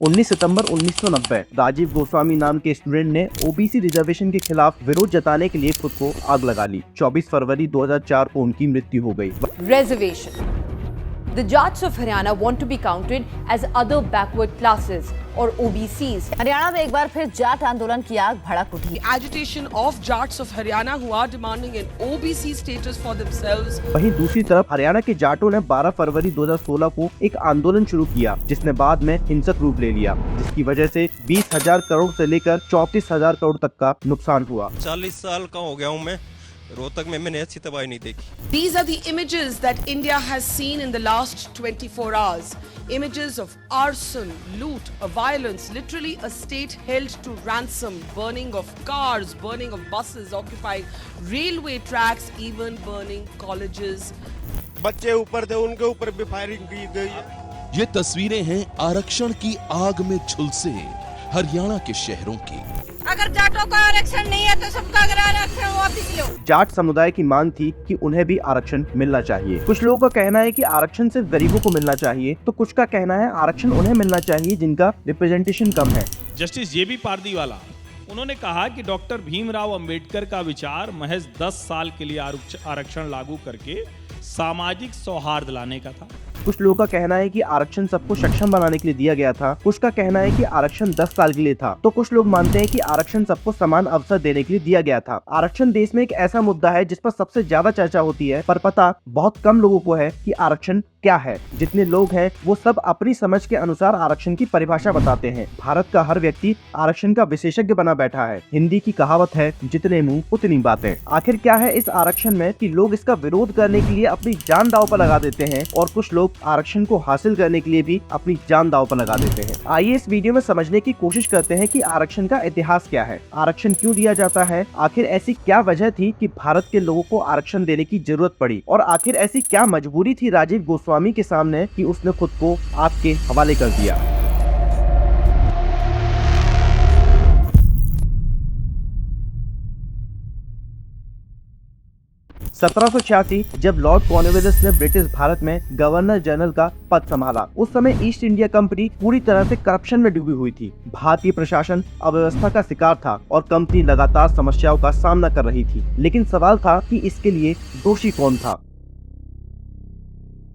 19 सितंबर 1990 राजीव गोस्वामी नाम के स्टूडेंट ने ओबीसी रिजर्वेशन के खिलाफ विरोध जताने के लिए खुद को आग लगा ली। 24 फरवरी 2004 को उनकी मृत्यु हो गई। Reservation. The Jats of Haryana want to be counted as other backward classes or OBCs. Haryana में एक बार फिर जाट आंदोलन की आग भड़क उठी। Agitation of Jats of Haryana who are demanding an OBC status for themselves. वहीं दूसरी तरफ हरियाणा के जाटों ने 12 फरवरी 2016 को एक आंदोलन शुरू किया, जिसने बाद में हिंसक रूप ले लिया, जिसकी वजह से 20,000 करोड़ से लेकर 34,000 करोड़ तक का नुकसान हुआ। 40 साल का हो गया हूँ मैं, रोहतक में मैंने ऐसी तबाही नहीं देखी। These are the images that India has seen in the last 24 hours. Images of arson, loot, of violence, literally a state held to ransom, burning of cars, burning of buses, occupying railway tracks, even burning colleges. बच्चे ऊपर थे, उनके ऊपर भी firing की गई। ये तस्वीरें हैं आरक्षण की आग में झुलसे हरियाणा के शहरों की। अगर जाटों का आरक्षण नहीं है तो सबका अगर आरक्षण वापस लो। जाट समुदाय की मांग थी कि उन्हें भी आरक्षण मिलना चाहिए। कुछ लोगों का कहना है कि आरक्षण सिर्फ गरीबों को मिलना चाहिए, तो कुछ का कहना है आरक्षण उन्हें मिलना चाहिए जिनका रिप्रेजेंटेशन कम है। जस्टिस जेबी पारदीवाला उन्होंने कहा कि डॉक्टर भीमराव अंबेडकर का विचार महज 10 साल के लिए आरक्षण लागू करके सामाजिक सौहार्द लाने का था। कुछ लोगों का कहना है कि आरक्षण सबको सक्षम बनाने के लिए दिया गया था। कुछ का कहना है कि आरक्षण 10 साल के लिए था, तो कुछ लोग मानते हैं कि आरक्षण सबको समान अवसर देने के लिए दिया गया था। आरक्षण देश में एक ऐसा मुद्दा है जिस पर सबसे ज्यादा चर्चा होती है, पर पता बहुत कम लोगों को है कि आरक्षण क्या है। जितने लोग हैं वो सब अपनी समझ के अनुसार आरक्षण की परिभाषा बताते हैं। भारत का हर व्यक्ति आरक्षण का विशेषज्ञ बना बैठा है। हिंदी की कहावत है, जितने मुंह उतनी बातें। आखिर क्या है इस आरक्षण में कि लोग इसका विरोध करने के लिए अपनी जान दांव पर लगा देते हैं, और कुछ लोग आरक्षण को हासिल करने के लिए भी अपनी जान दांव पर लगा देते हैं। आइए इस वीडियो में समझने की कोशिश करते हैं कि आरक्षण का इतिहास क्या है, आरक्षण क्यों दिया जाता है, आखिर ऐसी क्या वजह थी कि भारत के लोगों को आरक्षण देने की जरूरत पड़ी, और आखिर ऐसी क्या मजबूरी थी राजीव गोस्वामी के सामने कि उसने खुद को आपके हवाले कर दिया। 1786 जब लॉर्ड कॉर्नवालिस ने ब्रिटिश भारत में गवर्नर जनरल का पद संभाला, उस समय ईस्ट इंडिया कंपनी पूरी तरह से करप्शन में डूबी हुई थी। भारतीय प्रशासन अव्यवस्था का शिकार था और कंपनी लगातार समस्याओं का सामना कर रही थी। लेकिन सवाल था कि इसके लिए दोषी कौन था।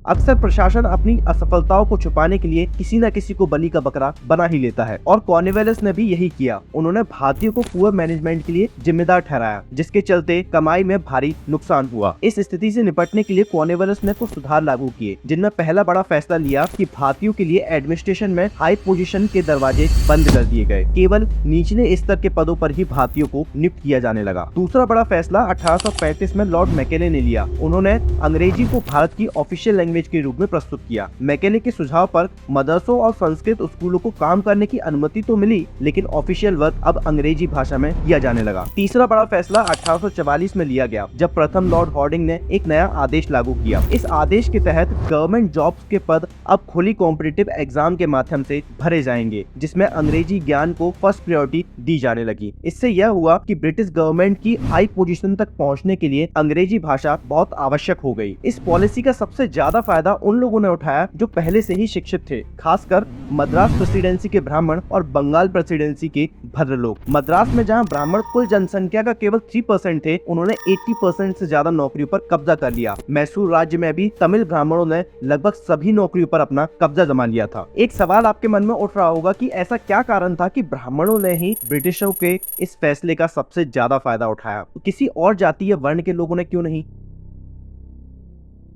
अक्सर प्रशासन अपनी असफलताओं को छुपाने के लिए किसी न किसी को बलि का बकरा बना ही लेता है, और कॉर्नवालिस ने भी यही किया। उन्होंने भारतीयों को पुअर मैनेजमेंट के लिए जिम्मेदार ठहराया, जिसके चलते कमाई में भारी नुकसान हुआ। इस स्थिति से निपटने के लिए कॉर्नवालिस ने कुछ सुधार लागू किए, जिनमें पहला बड़ा फैसला लिया कि भारतीयों के लिए एडमिनिस्ट्रेशन में हाई पोजीशन के दरवाजे बंद कर दिए गए। केवल निचले स्तर के पदों पर ही भारतीयों को नियुक्त किया जाने लगा। दूसरा बड़ा फैसला 1835 में लॉर्ड मैकेले ने लिया। उन्होंने अंग्रेजी को भारत की ऑफिशियल लैंग्वेज के रूप में प्रस्तुत किया। मैकेले के सुझाव पर मदरसों और संस्कृत स्कूलों को काम करने की अनुमति तो मिली, लेकिन ऑफिशियल वर्क अब अंग्रेजी भाषा में किया जाने लगा। तीसरा बड़ा फैसला 1844 में लिया गया, जब प्रथम लॉर्ड हॉर्डिंग ने एक नया आदेश लागू किया। इस आदेश के तहत गवर्नमेंट जॉब्स के पद अब खुली कॉम्पिटिटिव एग्जाम के माध्यम से भरे जाएंगे, जिसमें अंग्रेजी ज्ञान को फर्स्ट प्रायोरिटी दी जाने लगी। इससे यह हुआ कि ब्रिटिश गवर्नमेंट की हाई पोजीशन तक पहुंचने के लिए अंग्रेजी भाषा बहुत आवश्यक हो गई। इस पॉलिसी का सबसे ज्यादा फायदा उन लोगों ने उठाया जो पहले से ही शिक्षित थे, खासकर मद्रास प्रेसिडेंसी के ब्राह्मण और बंगाल प्रेसिडेंसी के भद्र लोग। मद्रास में जहां ब्राह्मण कुल जनसंख्या का केवल 3% थे, उन्होंने 80% से ज्यादा नौकरियों पर कब्जा कर लिया। मैसूर राज्य में भी तमिल ब्राह्मणों ने लगभग सभी नौकरियों पर अपना कब्जा जमा लिया था। एक सवाल आपके मन में उठ रहा होगा कि ऐसा क्या कारण था कि ब्राह्मणों ने ही ब्रिटिशों के इस फैसले का सबसे ज्यादा फायदा उठाया, किसी और जाति या वर्ण के लोगों ने क्यों नहीं?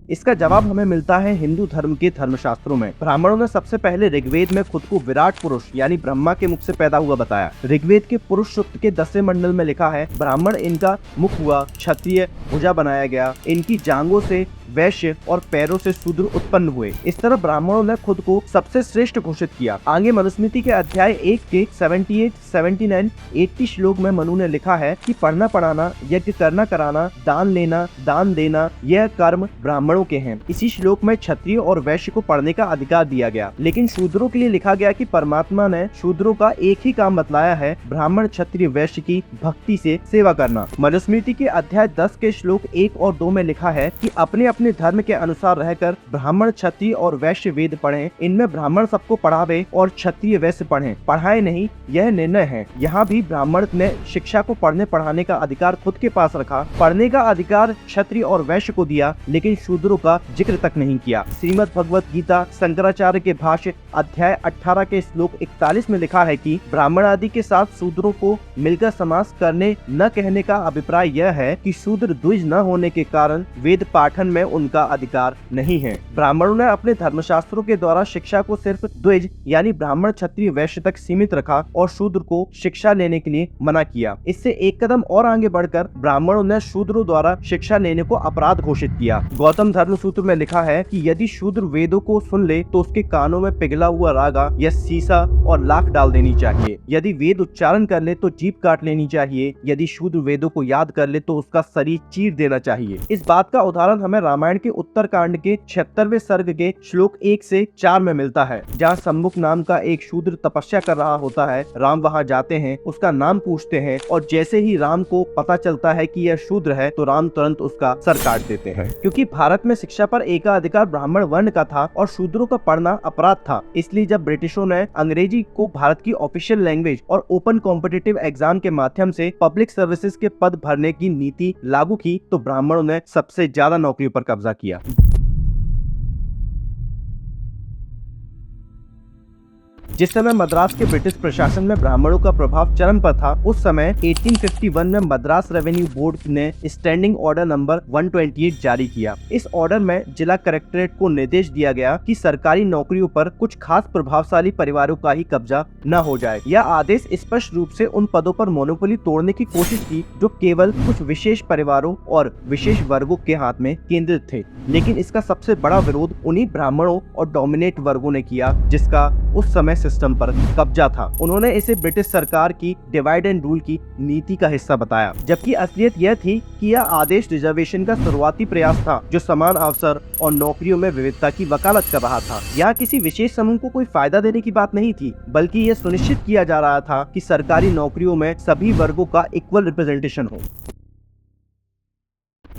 इसका जवाब हमें मिलता है हिंदू धर्म के धर्मशास्त्रों में। ब्राह्मणों ने सबसे पहले ऋग्वेद में खुद को विराट पुरुष यानी ब्रह्मा के मुख से पैदा हुआ बताया। ऋग्वेद के पुरुष सूक्त के 10वें मंडल में लिखा है, ब्राह्मण इनका मुख हुआ, क्षत्रिय भुजा बनाया गया, इनकी जांघों से वैश्य और पैरों से शूद्र उत्पन्न हुए। इस तरह ब्राह्मणों ने खुद को सबसे श्रेष्ठ घोषित किया। आगे मनुस्मृति के अध्याय 1 के 78, 79, 80 श्लोक में मनु ने लिखा है कि पढ़ना पढ़ाना, यज्ञ करना कराना, दान लेना, दान देना, यह कर्म ब्राह्मणों के हैं। इसी श्लोक में क्षत्रिय और वैश्य को पढ़ने का अधिकार दिया गया, लेकिन शूद्रों के लिए लिखा गया कि परमात्मा ने शूद्रों का एक ही काम बतलाया है, ब्राह्मण क्षत्रिय वैश्य की भक्ति से सेवा करना। मनुस्मृति के अध्याय 10 के श्लोक 1 और 2 में लिखा है कि अपने अपने धर्म के अनुसार रहकर ब्राह्मण, क्षत्रिय और वैश्य वेद पढ़ें। इनमें ब्राह्मण सबको पढ़ावे और क्षत्रिय वैश्य पढ़ें, पढ़ाए नहीं, यह निर्णय है। यहाँ भी ब्राह्मण ने शिक्षा को पढ़ने पढ़ाने का अधिकार खुद के पास रखा। पढ़ने का अधिकार क्षत्रिय और वैश्य को दिया, लेकिन शूद्रों का जिक्र तक नहीं किया। श्रीमद् भगवत गीता शंकराचार्य के भाष्य अध्याय 18 के श्लोक 41 में लिखा है कि ब्राह्मण आदि के साथ शूद्रों को मिलकर समास करने न कहने का अभिप्राय यह है कि शूद्र द्विज न होने के कारण वेद पाठन में उनका अधिकार नहीं है। ब्राह्मणों ने अपने धर्मशास्त्रों के द्वारा शिक्षा को सिर्फ द्विज यानी ब्राह्मण, क्षत्रिय, वैश्य तक सीमित रखा और शूद्र को शिक्षा लेने के लिए मना किया। इससे एक कदम और आगे बढ़कर ब्राह्मणों ने शूद्रों द्वारा शिक्षा लेने को अपराध घोषित किया। गौतम धर्म सूत्र में लिखा है कि यदि शूद्र वेदों को सुन ले तो उसके कानों में पिघला हुआ रागा या सीसा और लाख डाल देनी चाहिए। यदि वेद उच्चारण कर ले तो जीभ काट लेनी चाहिए। यदि शूद्र वेदों को याद कर ले तो उसका शरीर चीर देना चाहिए। इस बात का उदाहरण हमें रामायण के उत्तरकांड के 76वें सर्ग के श्लोक 1 से 4 में मिलता है, जहाँ सम्मुख नाम का एक शूद्र तपस्या कर रहा होता है। राम वहाँ जाते हैं, उसका नाम पूछते हैं और जैसे ही राम को पता चलता है कि यह शूद्र है तो राम तुरंत उसका सर काट देते हैं। क्योंकि भारत में शिक्षा पर एकाधिकार ब्राह्मण वर्ण का था और शूद्रों का पढ़ना अपराध था, इसलिए जब ब्रिटिशों ने अंग्रेजी को भारत की ऑफिशियल लैंग्वेज और ओपन कॉम्पिटिटिव एग्जाम के माध्यम से पब्लिक सर्विसेज के पद भरने की नीति लागू की तो ब्राह्मणों ने सबसे ज्यादा नौकरियों पर कब्जा किया। जिस समय मद्रास के ब्रिटिश प्रशासन में ब्राह्मणों का प्रभाव चरम पर था, उस समय 1851 में मद्रास रेवेन्यू बोर्ड ने स्टैंडिंग ऑर्डर नंबर 128 जारी किया। इस ऑर्डर में जिला कलेक्ट्रेट को निर्देश दिया गया कि सरकारी नौकरियों पर कुछ खास प्रभावशाली परिवारों का ही कब्जा न हो जाए। यह आदेश स्पष्ट रूप से उन पदों पर मोनोपोली तोड़ने की कोशिश की जो केवल कुछ विशेष परिवारों और विशेष वर्गों के हाथ में केंद्रित थे। लेकिन इसका सबसे बड़ा विरोध उन्हीं ब्राह्मणों और डोमिनेट वर्गों ने किया जिसका उस समय सिस्टम पर कब्जा था। उन्होंने इसे ब्रिटिश सरकार की डिवाइड एंड रूल की नीति का हिस्सा बताया, जबकि असलियत यह थी कि यह आदेश रिजर्वेशन का शुरुआती प्रयास था जो समान अवसर और नौकरियों में विविधता की वकालत कर रहा था। यहाँ किसी विशेष समूह को कोई फायदा देने की बात नहीं थी, बल्कि यह सुनिश्चित किया जा रहा था कि सरकारी नौकरियों में सभी वर्गों का इक्वल रिप्रेजेंटेशन हो।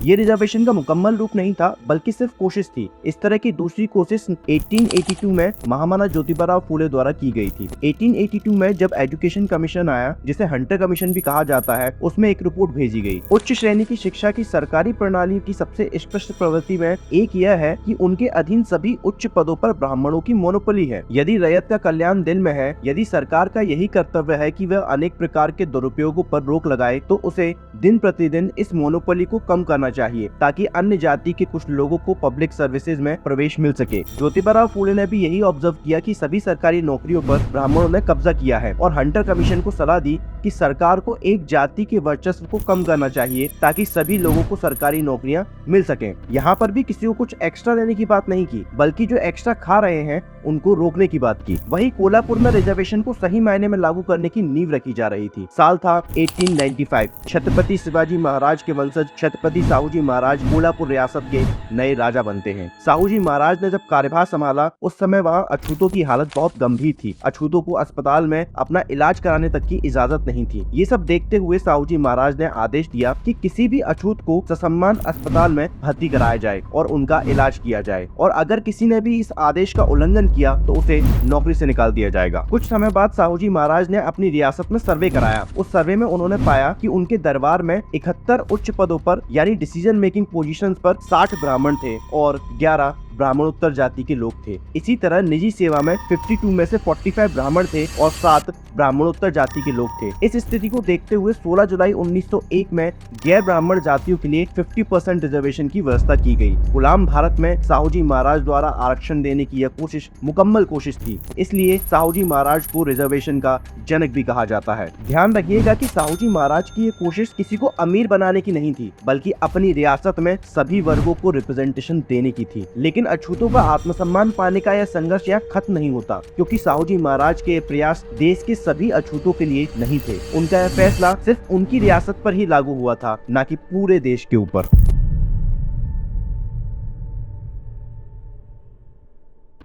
ये रिजर्वेशन का मुकम्मल रूप नहीं था, बल्कि सिर्फ कोशिश थी। इस तरह की दूसरी कोशिश 1882 में महामना ज्योतिबाराव फूले द्वारा की गई थी। 1882 में जब एजुकेशन कमीशन आया, जिसे हंटर कमीशन भी कहा जाता है, उसमें एक रिपोर्ट भेजी गई। उच्च श्रेणी की शिक्षा की सरकारी प्रणाली की सबसे स्पष्ट प्रवृत्ति में एक यह है कि उनके अधीन सभी उच्च पदों पर ब्राह्मणों की मोनोपोली है। यदि रैयत का कल्याण दिल में है, यदि सरकार का यही कर्तव्य है कि वह अनेक प्रकार के दुरुपयोगों पर रोक लगाए, तो उसे दिन प्रतिदिन इस मोनोपोली को कम करना चाहिए ताकि अन्य जाति के कुछ लोगों को पब्लिक सर्विसेज में प्रवेश मिल सके। ज्योतिबाराव फूले ने भी यही ऑब्जर्व किया कि सभी सरकारी नौकरियों पर ब्राह्मणों ने कब्जा किया है और हंटर कमीशन को सलाह दी कि सरकार को एक जाति के वर्चस्व को कम करना चाहिए ताकि सभी लोगों को सरकारी नौकरियां मिल सकें। यहाँ पर भी किसी को कुछ एक्स्ट्रा देने की बात नहीं की, बल्कि जो एक्स्ट्रा खा रहे हैं उनको रोकने की बात की। वहीं कोल्हापुर में रिजर्वेशन को सही मायने में लागू करने की नींव रखी जा रही थी। साल था 1895। छत्रपति शिवाजी महाराज के वंशज छत्रपति साहूजी महाराज कोल्हापुर रियासत के नए राजा बनते हैं। साहूजी महाराज ने जब कार्यभार संभाला, उस समय वहाँ अछूतों की हालत बहुत गंभीर थी। अछूतों को अस्पताल में अपना इलाज कराने तक की इजाजत नहीं थी। ये सब देखते हुए साहूजी महाराज ने आदेश दिया कि किसी भी अछूत को ससम्मान अस्पताल में भर्ती कराया जाए और उनका इलाज किया जाए, और अगर किसी ने भी इस आदेश का उल्लंघन किया तो उसे नौकरी से निकाल दिया जाएगा। कुछ समय बाद साहूजी महाराज ने अपनी रियासत में सर्वे कराया। उस सर्वे में उन्होंने पाया कि उनके दरबार में 71 उच्च पदों पर यानी डिसीजन मेकिंग पोजीशंस पर 60 ब्राह्मण थे और 11 ब्राह्मणोत्तर जाति के लोग थे। इसी तरह निजी सेवा में 52 में से 45 ब्राह्मण थे और 7 ब्राह्मणोत्तर जाति के लोग थे। इस स्थिति को देखते हुए 16 जुलाई 1901 में गैर ब्राह्मण जातियों के लिए 50% रिजर्वेशन की व्यवस्था की गई। गुलाम भारत में साहूजी महाराज द्वारा आरक्षण देने की यह कोशिश मुकम्मल कोशिश थी, इसलिए साहूजी महाराज को रिजर्वेशन का जनक भी कहा जाता है। ध्यान रखिएगा कि साहूजी महाराज की ये कोशिश किसी को अमीर बनाने की नहीं थी, बल्कि अपनी रियासत में सभी वर्गों को रिप्रेजेंटेशन देने की थी। लेकिन अछूतों का आत्मसम्मान पाने का यह संघर्ष यहाँ खत्म नहीं होता, क्योंकि साहूजी महाराज के प्रयास देश के सभी अछूतों के लिए नहीं थे। उनका यह फैसला सिर्फ उनकी रियासत पर ही लागू हुआ था, न कि पूरे देश के ऊपर।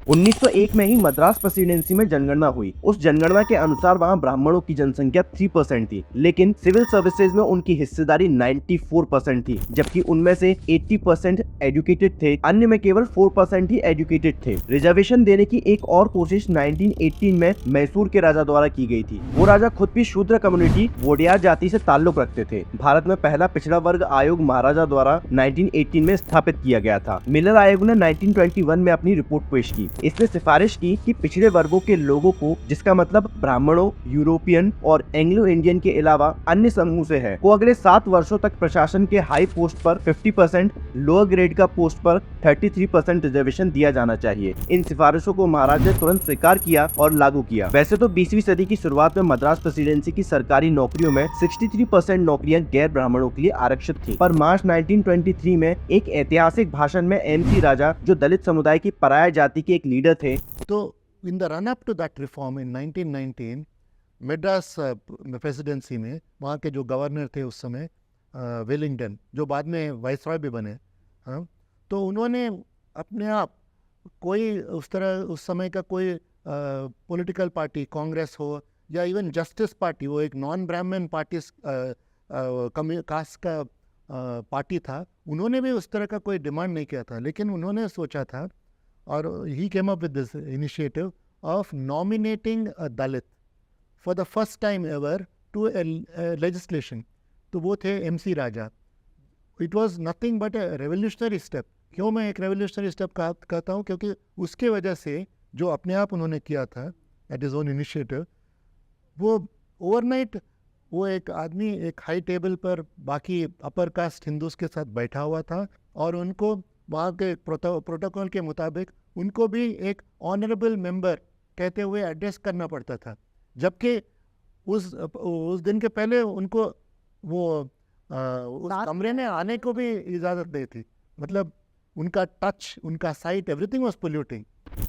1901 में ही मद्रास प्रेसिडेंसी में जनगणना हुई। उस जनगणना के अनुसार वहाँ ब्राह्मणों की जनसंख्या 3% थी, लेकिन सिविल सर्विसेज में उनकी हिस्सेदारी 94% थी, जबकि उनमें से 80% एजुकेटेड थे, अन्य में केवल 4% ही एजुकेटेड थे। रिजर्वेशन देने की एक और कोशिश 1918 में मैसूर के राजा द्वारा की गई थी। वो राजा खुद भी शूद्र कम्युनिटी वोडियार जाति से ताल्लुक रखते थे। भारत में पहला पिछड़ा वर्ग आयोग महाराजा द्वारा 1918 में स्थापित किया गया था। मिलर आयोग ने 1921 में अपनी रिपोर्ट पेश की। इसने सिफारिश की कि पिछड़े वर्गों के लोगों को, जिसका मतलब ब्राह्मणों, यूरोपियन और एंग्लो इंडियन के अलावा अन्य समूह से है, को अगले 7 वर्षों तक प्रशासन के हाई पोस्ट पर 50%, लोअर ग्रेड का पोस्ट पर 33% रिजर्वेशन दिया जाना चाहिए। इन सिफारिशों को महाराज ने तुरंत स्वीकार किया और लागू किया। वैसे तो 20वीं सदी की शुरुआत में मद्रास प्रेसिडेंसी की सरकारी नौकरियों में 63% नौकरियां गैर ब्राह्मणों के लिए आरक्षित थी। पर मार्च 1923 में एक ऐतिहासिक भाषण में MC राजा, जो दलित समुदाय की पराया जाति के एक लीडर थे, तो in the run up to that reform in 1919 Madras presidency में वहाँ के जो गवर्नर थे उस समय वेलिंगटन, जो बाद में वाइसरॉय भी बने, हाँ, तो उन्होंने अपने आप कोई उस तरह उस समय का कोई पॉलिटिकल पार्टी, कांग्रेस हो या इवन जस्टिस पार्टी, वो एक नॉन ब्राह्मण पार्टी कास्ट का पार्टी था, उन्होंने भी उस तरह का कोई डिमांड नहीं किया था। लेकिन उन्होंने सोचा था, और he came up with this initiative of nominating a Dalit for the first time ever to legislation. तो वो थे MC Raja. It was nothing but a revolutionary step. क्यों मैं एक रेवोल्यूशनरी स्टेप कहता हूँ? क्योंकि उसके वजह से जो अपने आप उन्होंने किया था एट हिज ओन इनिशिएटिव, वो ओवरनाइट वो एक आदमी एक हाई टेबल पर बाकी अपर कास्ट हिंदूज के साथ बैठा हुआ था, और उनको वहाँ के प्रोटोकॉल के मुताबिक उनको भी एक ऑनरेबल मेंबर कहते हुए एड्रेस करना पड़ता था, जबकि उस दिन के पहले उनको वो उस कमरे में आने को भी इजाज़त नहीं थी। मतलब उनका टच, उनका साइट, एवरीथिंग वाज पोल्यूटिंग।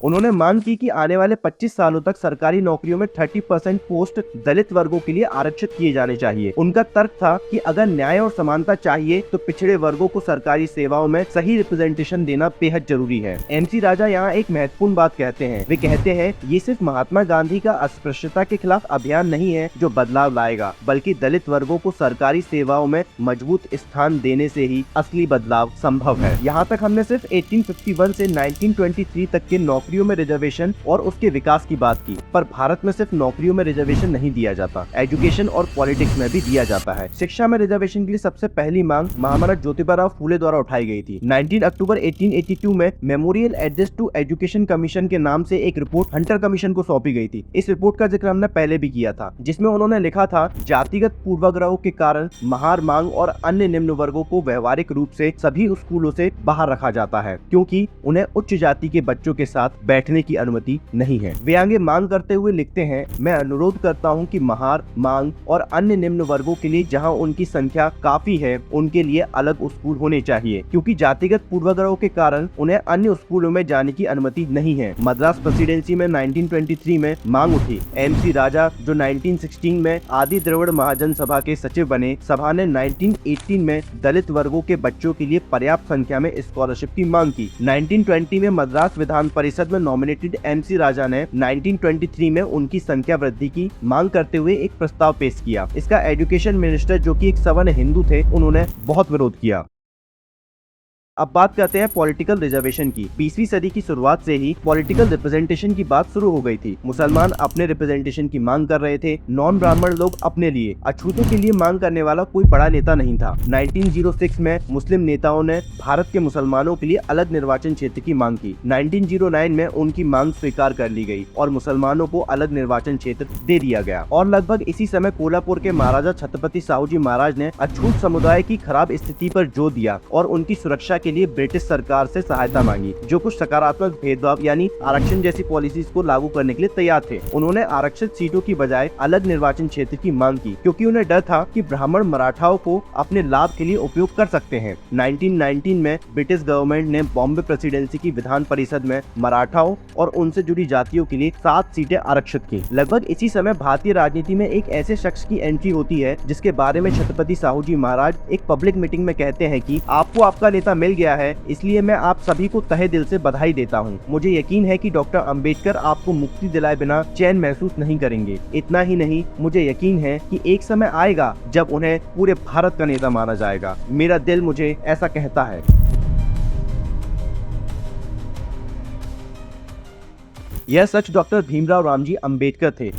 उन्होंने मांग की कि आने वाले 25 सालों तक सरकारी नौकरियों में 30% पोस्ट दलित वर्गों के लिए आरक्षित किए जाने चाहिए। उनका तर्क था कि अगर न्याय और समानता चाहिए तो पिछड़े वर्गों को सरकारी सेवाओं में सही रिप्रेजेंटेशन देना बेहद जरूरी है। MC राजा यहाँ एक महत्वपूर्ण बात कहते हैं। वे कहते हैं, ये सिर्फ महात्मा गांधी का अस्पृश्यता के खिलाफ अभियान नहीं है जो बदलाव लाएगा, बल्कि दलित वर्गों को सरकारी सेवाओं में मजबूत स्थान देने से ही असली बदलाव संभव है। यहाँ तक हमने सिर्फ 1851 से 1923 तक के नौकरियों में रिजर्वेशन और उसके विकास की बात की, पर भारत में सिर्फ नौकरियों में रिजर्वेशन नहीं दिया जाता, एजुकेशन और पॉलिटिक्स में भी दिया जाता है। शिक्षा में रिजर्वेशन के लिए सबसे पहली मांग महामना ज्योतिबा फूले द्वारा उठाई गई थी। 19 अक्टूबर 1882 में memorial address to education commission के नाम से एक रिपोर्ट हंटर कमीशन को सौंपी गई थी। इस रिपोर्ट का जिक्र हमने पहले भी किया था, जिसमें उन्होंने लिखा था, जातिगत पूर्वाग्रहों के कारण महार मांग और अन्य निम्न वर्गों को व्यवहारिक रूप से सभी स्कूलों से बाहर रखा जाता है, क्योंकि उन्हें उच्च जाति के बच्चों के साथ बैठने की अनुमति नहीं है। वे आगे मांग करते हुए लिखते हैं, मैं अनुरोध करता हूं कि महार, मांग और अन्य निम्न वर्गों के लिए जहां उनकी संख्या काफी है, उनके लिए अलग स्कूल होने चाहिए, क्योंकि जातिगत पूर्वाग्रहों के कारण उन्हें अन्य स्कूलों में जाने की अनुमति नहीं है। मद्रास प्रेसिडेंसी में 1923 में मांग उठी। MC राजा, जो 1916 में आदि द्रविड़ महाजन सभा के सचिव बने, सभा ने 1918 में दलित वर्गों के बच्चों के लिए पर्याप्त संख्या में स्कॉलरशिप की मांग की। 1920 में मद्रास विधान परिषद में नॉमिनेटेड MC राजा ने 1923 में उनकी संख्या वृद्धि की मांग करते हुए एक प्रस्ताव पेश किया। इसका एजुकेशन मिनिस्टर, जो कि एक सवर्ण हिंदू थे, उन्होंने बहुत विरोध किया। अब बात करते हैं पॉलिटिकल रिजर्वेशन की। 20वीं सदी की शुरुआत से ही पॉलिटिकल रिप्रेजेंटेशन की बात शुरू हो गई थी। मुसलमान अपने रिप्रेजेंटेशन की मांग कर रहे थे, नॉन ब्राह्मण लोग अपने लिए, अछूतों के लिए मांग करने वाला कोई बड़ा नेता नहीं था। 1906 में मुस्लिम नेताओं ने भारत के मुसलमानों के लिए अलग निर्वाचन क्षेत्र की मांग की। 1909 में उनकी मांग स्वीकार कर ली गई और मुसलमानों को अलग निर्वाचन क्षेत्र दे दिया गया। और लगभग इसी समय कोल्हापुर के महाराजा छत्रपति साहू जी महाराज ने अछूत समुदाय की खराब स्थिति पर जोर दिया और उनकी सुरक्षा के लिए ब्रिटिश सरकार से सहायता मांगी, जो कुछ सकारात्मक भेदभाव यानी आरक्षण जैसी पॉलिसीज को लागू करने के लिए तैयार थे। उन्होंने आरक्षित सीटों की बजाय अलग निर्वाचन क्षेत्र की मांग की, क्योंकि उन्हें डर था कि ब्राह्मण मराठाओं को अपने लाभ के लिए उपयोग कर सकते हैं। 1919 में ब्रिटिश गवर्नमेंट ने बॉम्बे प्रेसिडेंसी की विधान परिषद में मराठाओं और उनसे जुड़ी जातियों के लिए 7 सीटें आरक्षित की। लगभग इसी समय भारतीय राजनीति में एक ऐसे शख्स की एंट्री होती है जिसके बारे में छत्रपति साहू जी महाराज एक पब्लिक मीटिंग में कहते हैं कि आपको आपका नेता मिल गया है, इसलिए मैं आप सभी को तहे दिल से बधाई देता हूँ। मुझे यकीन है कि डॉक्टर अंबेडकर आपको मुक्ति दिलाए बिना चैन महसूस नहीं करेंगे। इतना ही नहीं, मुझे यकीन है कि एक समय आएगा जब उन्हें पूरे भारत का नेता माना जाएगा। मेरा दिल मुझे ऐसा कहता है। यह सच डॉक्टर भीमराव रामजी अंबेडकर थे।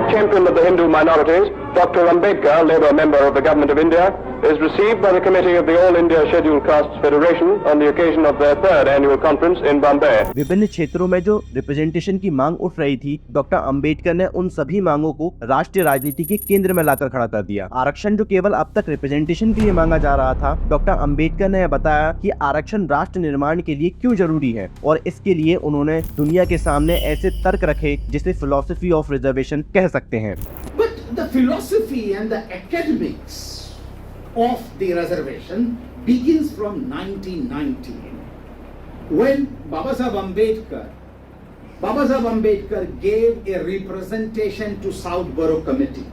Champion of the Hindu minorities, Dr. Ambedkar, Labour member of the Government of India, is received by the committee of the All India Scheduled Castes Federation on the occasion of their 3rd annual conference in Bombay. विभिन्न क्षेत्रों में जो representation की मांग उठ रही थी, doctor Ambedkar ने उन सभी मांगों को राष्ट्रीय राजनीति के केंद्र में लाकर खड़ा कर दिया। आरक्षण जो केवल अब तक रिप्रेजेंटेशन के लिए मांगा जा रहा था, डॉक्टर अंबेडकर ने बताया कि आरक्षण राष्ट्र निर्माण के लिए क्यों जरूरी है, और इसके लिए उन्होंने दुनिया के सामने ऐसे तर्क रखे जिसे फिलॉसफी ऑफ रिजर्वेशन कह सकते हैं। But the philosophy and the academics of the reservation begins from 1919 when Baba Saheb Ambedkar gave a representation to Southborough Committee,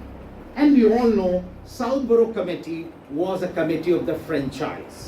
and we all know Southborough Committee was a committee of the franchise,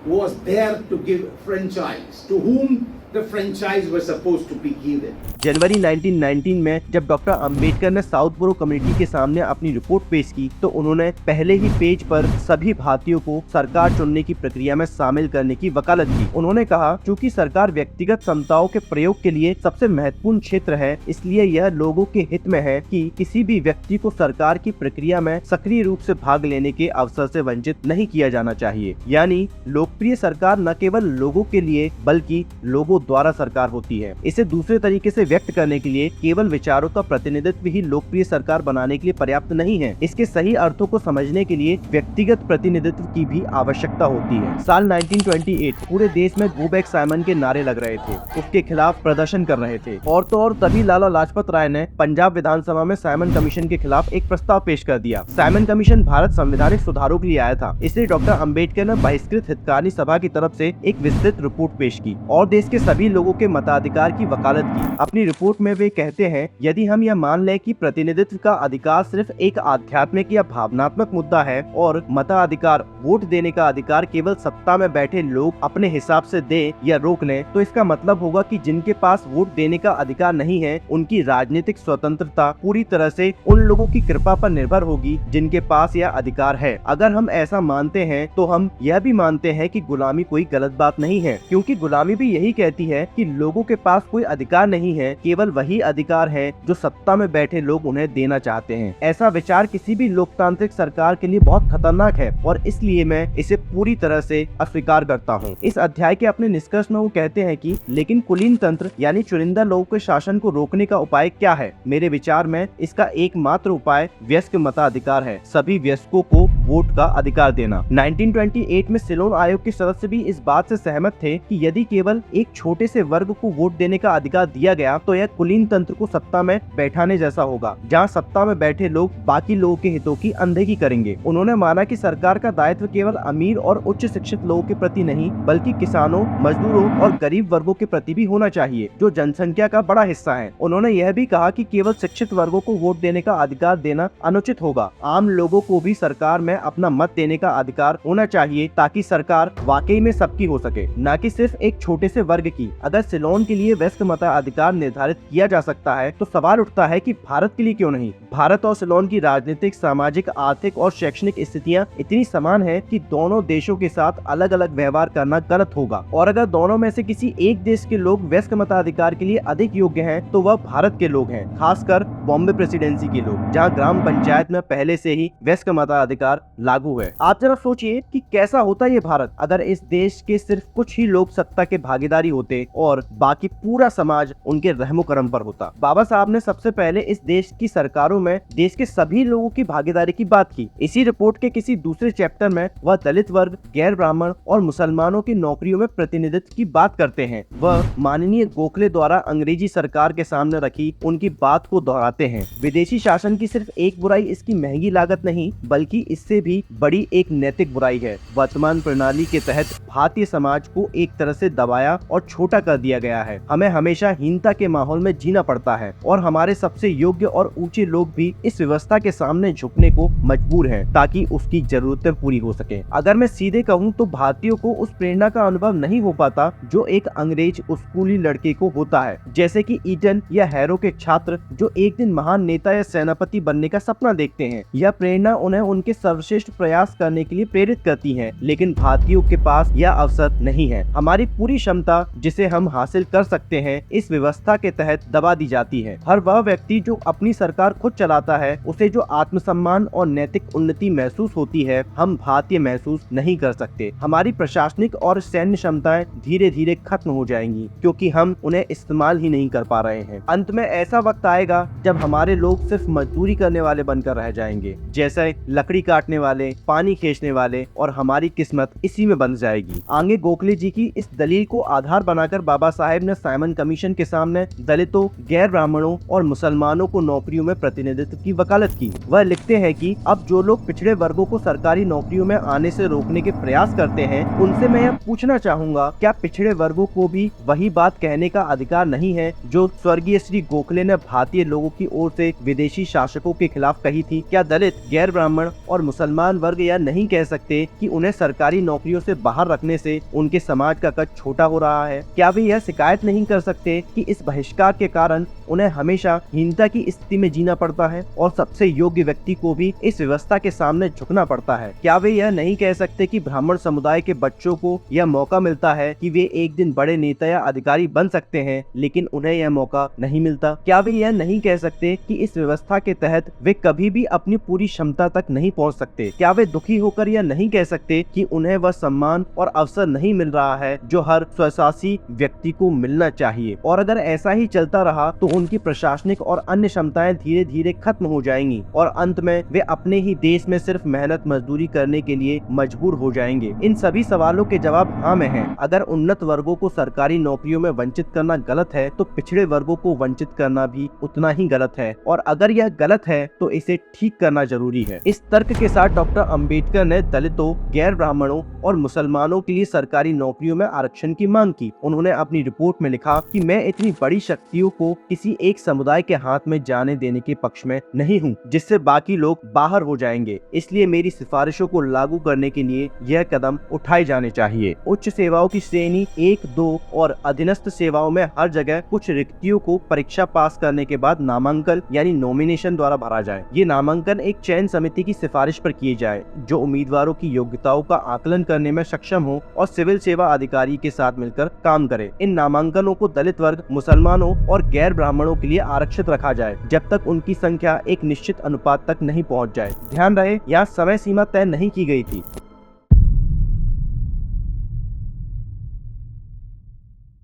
was there to give franchise to whom the franchise was supposed to be given. जनवरी 1919 में जब doctor Ambedkar ने साउथबोरो committee के सामने अपनी report पेश की, तो उन्होंने पहले ही पेज पर सभी भारतीयों को सरकार चुनने की प्रक्रिया में शामिल करने की वकालत की। उन्होंने कहा, चूंकि सरकार व्यक्तिगत क्षमताओं के प्रयोग के लिए सबसे महत्वपूर्ण क्षेत्र है, इसलिए यह लोगों के हित में है कि किसी भी व्यक्ति को सरकार की प्रक्रिया में सक्रिय रूप से भाग लेने के अवसर से वंचित नहीं किया जाना चाहिए। यानी लोकप्रिय सरकार न केवल लोगों के लिए बल्कि लोगों द्वारा सरकार होती है। इसे दूसरे तरीके से व्यक्त करने के लिए केवल विचारों का प्रतिनिधित्व ही लोकप्रिय सरकार बनाने के लिए पर्याप्त नहीं है। इसके सही अर्थों को समझने के लिए व्यक्तिगत प्रतिनिधित्व की भी आवश्यकता होती है। साल 1928 पूरे देश में गो बैक साइमन के नारे लग रहे थे, उसके खिलाफ प्रदर्शन कर रहे थे, और तो और तभी लाला लाजपत राय ने पंजाब विधानसभा में साइमन कमीशन के खिलाफ एक प्रस्ताव पेश कर दिया। साइमन कमीशन भारत संवैधानिक सुधारों के लिए आया था, इसलिए डॉक्टर अंबेडकर ने बहिष्कृत हितकारी सभा की तरफ से एक विस्तृत रिपोर्ट पेश की और देश के सभी लोगों के मताधिकार की वकालत की। अपनी रिपोर्ट में वे कहते हैं, यदि हम यह मान लें कि प्रतिनिधित्व का अधिकार सिर्फ एक आध्यात्मिक या भावनात्मक मुद्दा है और मताधिकार वोट देने का अधिकार केवल सत्ता में बैठे लोग अपने हिसाब से दे या रोक लें, तो इसका मतलब होगा कि जिनके पास वोट देने का अधिकार नहीं है, उनकी राजनीतिक स्वतंत्रता पूरी तरह से उन लोगों की कृपा पर निर्भर होगी जिनके पास यह अधिकार है। अगर हम ऐसा मानते हैं तो हम यह भी मानते हैं कि गुलामी कोई गलत बात नहीं है, क्योंकि गुलामी भी यही कहती है कि लोगों के पास कोई अधिकार नहीं है, केवल वही अधिकार है जो सत्ता में बैठे लोग उन्हें देना चाहते हैं। ऐसा विचार किसी भी लोकतांत्रिक सरकार के लिए बहुत खतरनाक है और इसलिए मैं इसे पूरी तरह से अस्वीकार करता हूँ। इस अध्याय के अपने निष्कर्ष में वो कहते हैं कि लेकिन कुलीन तंत्र यानी चुनिंदा लोगों के शासन को रोकने का उपाय क्या है? मेरे विचार में इसका एकमात्र उपाय वयस्क मताधिकार है, सभी वयस्कों को वोट का अधिकार देना। 1928 में सिलोन आयोग के सदस्य भी इस बात से सहमत थे कि यदि केवल एक छोटे से वर्ग को वोट देने का अधिकार दिया गया तो यह कुलीन तंत्र को सत्ता में बैठाने जैसा होगा, जहां सत्ता में बैठे लोग बाकी लोगों के हितों की अनदेखी करेंगे। उन्होंने माना कि सरकार का दायित्व केवल अमीर और उच्च शिक्षित लोगों के प्रति नहीं, बल्कि किसानों, मजदूरों और गरीब वर्गों के प्रति भी होना चाहिए, जो जनसंख्या का बड़ा हिस्सा है। उन्होंने यह भी कहा कि केवल शिक्षित वर्गों को वोट देने का अधिकार देना अनुचित होगा। आम लोगों को भी सरकार में अपना मत देने का अधिकार होना चाहिए, ताकि सरकार वाकई में सबकी हो सके, न कि सिर्फ एक छोटे से वर्ग की। अगर सिलोन के लिए वयस्क मताधिकार निर्धारित किया जा सकता है तो सवाल उठता है कि भारत के लिए क्यों नहीं? भारत और सिलोन की राजनीतिक, सामाजिक, आर्थिक और शैक्षणिक स्थितियां इतनी समान है कि दोनों देशों के साथ अलग अलग व्यवहार करना गलत होगा, और अगर दोनों में से किसी एक देश के लोग वयस्क मताधिकार के लिए अधिक योग्य हैं तो वह भारत के लोग हैं, खासकर बॉम्बे प्रेसिडेंसी के लोग, जहां ग्राम पंचायत में पहले से ही वयस्क मताधिकार लागू है। आप जरा सोचिए कि कैसा होता ये भारत अगर इस देश के सिर्फ कुछ ही लोग सत्ता के भागीदारी होते और बाकी पूरा समाज उनके रहमो करम पर होता। बाबा साहब ने सबसे पहले इस देश की सरकारों में देश के सभी लोगों की भागीदारी की बात की। इसी रिपोर्ट के किसी दूसरे चैप्टर में वह दलित वर्ग, गैर ब्राह्मण और मुसलमानों की नौकरियों में प्रतिनिधित्व की बात करते हैं। वह माननीय गोखले द्वारा अंग्रेजी सरकार के सामने रखी उनकी बात को दोहराते हैं। विदेशी शासन की सिर्फ एक बुराई इसकी महंगी लागत नहीं, बल्कि इससे से भी बड़ी एक नैतिक बुराई है। वर्तमान प्रणाली के तहत भारतीय समाज को एक तरह से दबाया और छोटा कर दिया गया है। हमें हमेशा हीनता के माहौल में जीना पड़ता है और हमारे सबसे योग्य और ऊंचे लोग भी इस व्यवस्था के सामने झुकने को मजबूर हैं ताकि उसकी जरूरतें पूरी हो सके। अगर मैं सीधे कहूँ तो भारतीयों को उस प्रेरणा का अनुभव नहीं हो पाता जो एक अंग्रेज स्कूली लड़के को होता है, जैसे कि ईटन या हैरो के छात्र जो एक दिन महान नेता या सेनापति बनने का सपना देखते हैं। यह प्रेरणा उन्हें उनके सर्वश्रेष्ठ प्रयास करने के लिए प्रेरित करती है, लेकिन भारतीयों के पास यह अवसर नहीं है। हमारी पूरी क्षमता जिसे हम हासिल कर सकते हैं इस व्यवस्था के तहत दबा दी जाती है। हर वह व्यक्ति जो अपनी सरकार खुद चलाता है उसे जो आत्मसम्मान और नैतिक उन्नति महसूस होती है, हम भारतीय महसूस नहीं कर सकते। हमारी प्रशासनिक और सैन्य क्षमताएं धीरे धीरे खत्म हो जाएंगी क्योंकि हम उन्हें इस्तेमाल ही नहीं कर पा रहे हैं। अंत में ऐसा वक्त आएगा जब हमारे लोग सिर्फ मजदूरी करने वाले बनकर रह जाएंगे, जैसे लकड़ी काटने वाले, पानी खींचने वाले, और हमारी किस्मत इसी में बंध जाएगी। आगे गोखले जी की इस दलील को आधार बनाकर बाबा साहेब ने साइमन कमीशन के सामने दलितों, गैर ब्राह्मणों और मुसलमानों को नौकरियों में प्रतिनिधित्व की वकालत की। वह लिखते हैं कि अब जो लोग पिछड़े वर्गों को सरकारी नौकरियों में आने से रोकने के प्रयास करते हैं उनसे मैं यह पूछना चाहूँगा, क्या पिछड़े वर्गों को भी वही बात कहने का अधिकार नहीं है जो स्वर्गीय श्री गोखले ने भारतीय लोगों की ओर से विदेशी शासकों के खिलाफ कही थी? क्या दलित, गैर ब्राह्मण और मुसलमान वर्ग यह नहीं कह सकते कि उन्हें सरकारी नौकरियों से बाहर रखने से उनके समाज का कद छोटा हो रहा है? क्या वे यह शिकायत नहीं कर सकते कि इस बहिष्कार के कारण उन्हें हमेशा हीनता की स्थिति में जीना पड़ता है और सबसे योग्य व्यक्ति को भी इस व्यवस्था के सामने झुकना पड़ता है? क्या वे यह नहीं कह सकते कि ब्राह्मण समुदाय के बच्चों को यह मौका मिलता है कि वे एक दिन बड़े नेता या अधिकारी बन सकते हैं, लेकिन उन्हें यह मौका नहीं मिलता? क्या वे यह नहीं कह सकते कि इस व्यवस्था के तहत वे कभी भी अपनी पूरी क्षमता तक नहीं पहुंच सकते? क्या वे दुखी होकर यह नहीं कह सकते कि उन्हें वह सम्मान और अवसर नहीं मिल रहा है जो हर स्वशासी व्यक्ति को मिलना चाहिए? और अगर ऐसा ही चलता रहा तो उनकी प्रशासनिक और अन्य क्षमताएं धीरे धीरे खत्म हो जाएंगी और अंत में वे अपने ही देश में सिर्फ मेहनत मजदूरी करने के लिए मजबूर हो जाएंगे। इन सभी सवालों के जवाब हाँ में हैं। अगर उन्नत वर्गों को सरकारी नौकरियों में वंचित करना गलत है तो पिछड़े वर्गों को वंचित करना भी उतना ही गलत है, और अगर यह गलत है तो इसे ठीक करना जरूरी है। इस तर्क के साथ डॉक्टर अंबेडकर ने दलितों, गैर ब्राह्मणों और मुसलमानों के लिए सरकारी नौकरियों में आरक्षण की मांग की। उन्होंने अपनी रिपोर्ट में लिखा कि मैं इतनी बड़ी शक्तियों को किसी एक समुदाय के हाथ में जाने देने के पक्ष में नहीं हूँ जिससे बाकी लोग बाहर हो जाएंगे, इसलिए मेरी सिफारिशों को लागू करने के लिए यह कदम उठाए जाने चाहिए। उच्च सेवाओं की श्रेणी 1, 2 और अधीनस्थ सेवाओं में हर जगह कुछ रिक्तियों को परीक्षा पास करने के बाद नामांकन यानी नॉमिनेशन द्वारा भरा जाए। ये नामांकन एक चयन समिति की सिफारिश पर किए जाए जो उम्मीदवारों की योग्यताओं का आकलन करने में सक्षम हो और सिविल सेवा अधिकारी के साथ मिलकर काम करे। इन नामांकनों को दलित वर्ग, मुसलमानों और गैर ब्राह्मणों के लिए आरक्षित रखा जाए जब तक उनकी संख्या एक निश्चित अनुपात तक नहीं पहुंच जाए। ध्यान रहे यहाँ समय सीमा तय नहीं की गई थी।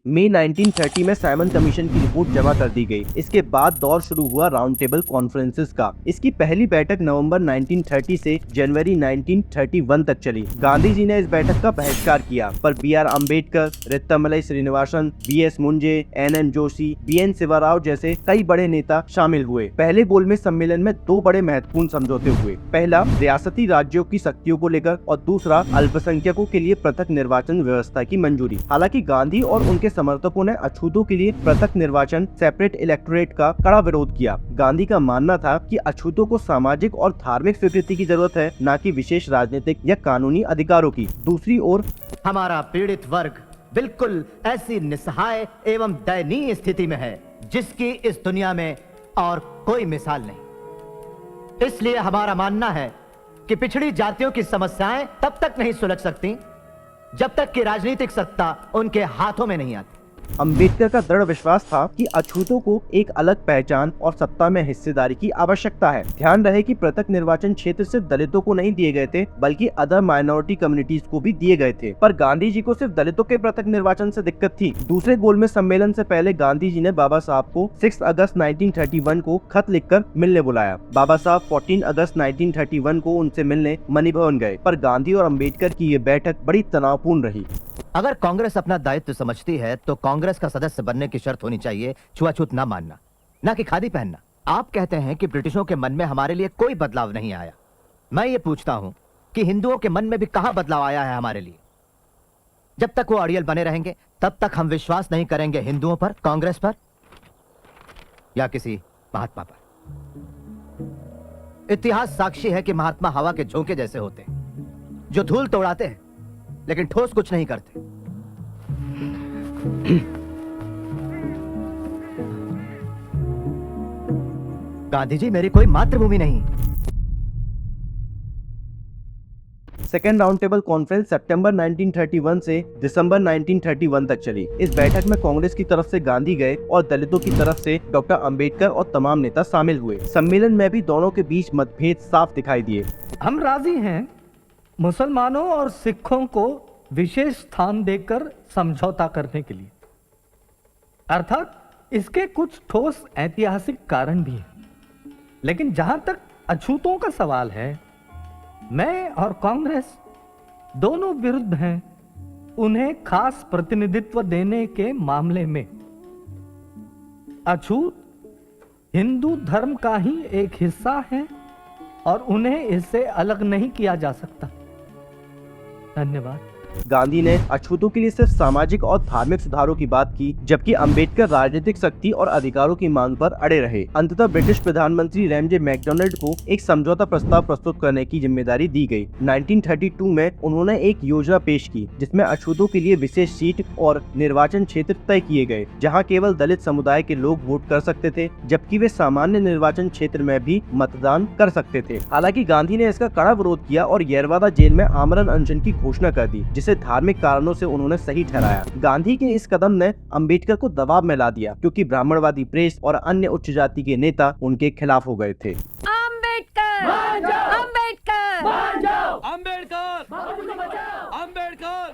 मई 1930 में साइमन कमीशन की रिपोर्ट जमा कर दी गई। इसके बाद दौर शुरू हुआ राउंड टेबल कॉन्फ्रेंसेस का। इसकी पहली बैठक नवंबर 1930 से जनवरी 1931 तक चली। गांधी जी ने इस बैठक का बहिष्कार किया, पर B.R. Ambedkar, रित्तमलई Srinivasan, B.S. Moonje, N.M. Joshi, B.N. Shivarao जैसे कई बड़े नेता शामिल हुए। पहले गोलमेज सम्मेलन में 2 बड़े महत्वपूर्ण समझौते हुए। पहला रियासती राज्यों की शक्तियों को लेकर और दूसरा अल्पसंख्यकों के लिए पृथक निर्वाचन व्यवस्था की मंजूरी। हालांकि गांधी और उनके समर्थकों ने अछूतों के लिए पृथक निर्वाचन, सेपरेट इलेक्टोरेट का कड़ा विरोध किया। गांधी का मानना था कि अछूतों को सामाजिक और धार्मिक स्वीकृति की जरूरत है, न कि विशेष राजनीतिक या कानूनी अधिकारों की। दूसरी ओर हमारा पीड़ित वर्ग बिल्कुल ऐसी निस्सहाय एवं दयनीय स्थिति में है जिसकी इस दुनिया में और कोई मिसाल नहीं। इसलिए हमारा मानना है कि पिछड़ी जातियों की समस्याएं तब तक नहीं सुलझ सकती जब तक कि राजनीतिक सत्ता उनके हाथों में नहीं आती। अंबेडकर का दृढ़ विश्वास था कि अछूतों को एक अलग पहचान और सत्ता में हिस्सेदारी की आवश्यकता है। ध्यान रहे कि पृथक निर्वाचन क्षेत्र सिर्फ दलितों को नहीं दिए गए थे, बल्कि अदर माइनॉरिटी कम्युनिटीज को भी दिए गए थे। पर गांधी जी को सिर्फ दलितों के पृथक निर्वाचन से दिक्कत थी। दूसरे गोलमेज सम्मेलन से पहले गांधी जी ने बाबा साहब को 6 अगस्त 1931 को खत लिखकर मिलने बुलाया। बाबा साहब 14 अगस्त 1931 को उनसे मिलने मणि भवन गए, पर गांधी और अम्बेडकर की ये बैठक बड़ी तनावपूर्ण रही। अगर कांग्रेस अपना दायित्व समझती है तो कांग्रेस का सदस्य बनने की शर्त होनी चाहिए छुआछूत न मानना, न कि खादी पहनना। आप कहते हैं कि ब्रिटिशों के मन में हमारे लिए कोई बदलाव नहीं आया। मैं ये पूछता हूं कि हिंदुओं के मन में भी कहां बदलाव आया है हमारे लिए। जब तक वो अड़ियल बने रहेंगे तब तक हम विश्वास नहीं करेंगे हिंदुओं पर, कांग्रेस पर या किसी महात्मा पर। इतिहास साक्षी है कि महात्मा हवा के झोंके जैसे होते हैं, जो धूल तो उड़ाते हैं लेकिन ठोस कुछ नहीं करते। गांधी जी मेरी कोई मातृभूमि नहीं। सेकेंड राउंड टेबल कॉन्फ्रेंस सितंबर 1931 से दिसंबर 1931 तक चली। इस बैठक में कांग्रेस की तरफ से गांधी गए और दलितों की तरफ से डॉक्टर अंबेडकर और तमाम नेता शामिल हुए। सम्मेलन में भी दोनों के बीच मतभेद साफ दिखाई दिए। हम राजी हैं मुसलमानों और सिखों को विशेष स्थान देकर समझौता करने के लिए, अर्थात इसके कुछ ठोस ऐतिहासिक कारण भी हैं। लेकिन जहां तक अछूतों का सवाल है, मैं और कांग्रेस दोनों विरुद्ध हैं उन्हें खास प्रतिनिधित्व देने के मामले में। अछूत हिंदू धर्म का ही एक हिस्सा है और उन्हें इससे अलग नहीं किया जा सकता। धन्यवाद। गांधी ने अछूतों के लिए सिर्फ सामाजिक और धार्मिक सुधारों की बात की, जबकि अंबेडकर राजनीतिक शक्ति और अधिकारों की मांग पर अड़े रहे। अंततः ब्रिटिश प्रधानमंत्री रैमजे मैकडोनाल्ड को एक समझौता प्रस्ताव प्रस्तुत करने की जिम्मेदारी दी गई। 1932 में उन्होंने एक योजना पेश की जिसमें अछूतों के लिए विशेष सीट और निर्वाचन क्षेत्र तय किए गए, जहां केवल दलित समुदाय के लोग वोट कर सकते थे, जबकि वे सामान्य निर्वाचन क्षेत्र में भी मतदान कर सकते थे। हालांकि गांधी ने इसका कड़ा विरोध किया और येरवादा जेल में आमरण अनशन की घोषणा कर दी, जिसे धार्मिक कारणों से उन्होंने सही ठहराया। गांधी के इस कदम ने अंबेडकर को दबाव में ला दिया, क्योंकि ब्राह्मणवादी प्रेस और अन्य उच्च जाति के नेता उनके खिलाफ हो गए थे। अंबेडकर अंबेडकर अंबेडकर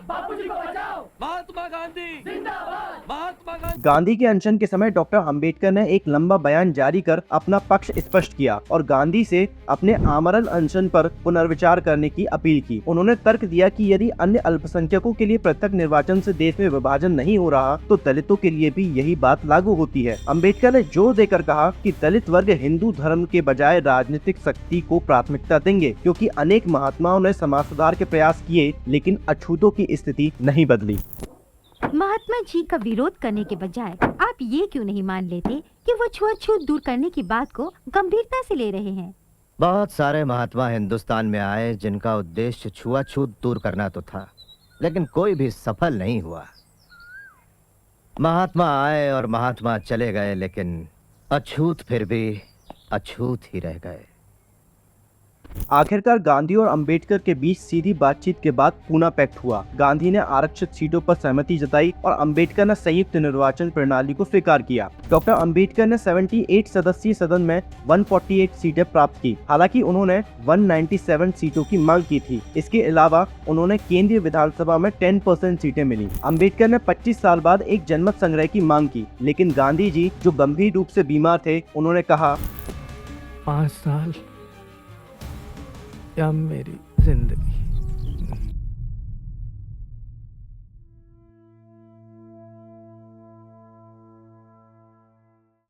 बापूजी को बचाओ, महात्मा गांधी जिंदाबाद, महात्मा गांधी। गांधी के अनशन के समय डॉक्टर अंबेडकर ने एक लंबा बयान जारी कर अपना पक्ष स्पष्ट किया और गांधी से अपने आमरण अनशन पर पुनर्विचार करने की अपील की। उन्होंने तर्क दिया कि यदि अन्य अल्पसंख्यकों के लिए प्रत्यक्ष निर्वाचन से देश में विभाजन नहीं हो रहा, तो दलितों के लिए भी यही बात लागू होती है। अंबेडकर ने जोर देकर कहा कि दलित वर्ग हिंदू धर्म के बजाय राजनीतिक शक्ति को प्राथमिकता देंगे, क्योंकि अनेक महात्माओं ने समाज सुधार के प्रयास किए, लेकिन अछूतों की स्थिति नहीं बदली। महात्मा जी का विरोध करने के बजाय आप ये क्यों नहीं मान लेते कि वो छुआछूत दूर करने की बात को गंभीरता से ले रहे हैं? बहुत सारे महात्मा हिंदुस्तान में आए जिनका उद्देश्य छुआछूत दूर करना तो था, लेकिन कोई भी सफल नहीं हुआ। महात्मा आए और महात्मा चले गए, लेकिन अछूत फिर भी अछूत ही रह गए। आखिरकार गांधी और अंबेडकर के बीच सीधी बातचीत के बाद पूना पैक्ट हुआ। गांधी ने आरक्षित सीटों पर सहमति जताई और अंबेडकर ने संयुक्त निर्वाचन प्रणाली को स्वीकार किया। डॉक्टर अंबेडकर ने 78 सदस्यीय सदन में 148 सीटें प्राप्त की। हालांकि उन्होंने 197 सीटों की मांग की थी। इसके अलावा उन्होंने केंद्रीय विधानसभा में 10% सीटें मिली। अंबेडकर ने 25 साल बाद एक जनमत संग्रह की मांग की, लेकिन गांधी जी, जो गंभीर रूप से बीमार थे, उन्होंने कहा 5 साल या मेरी जिंदगी।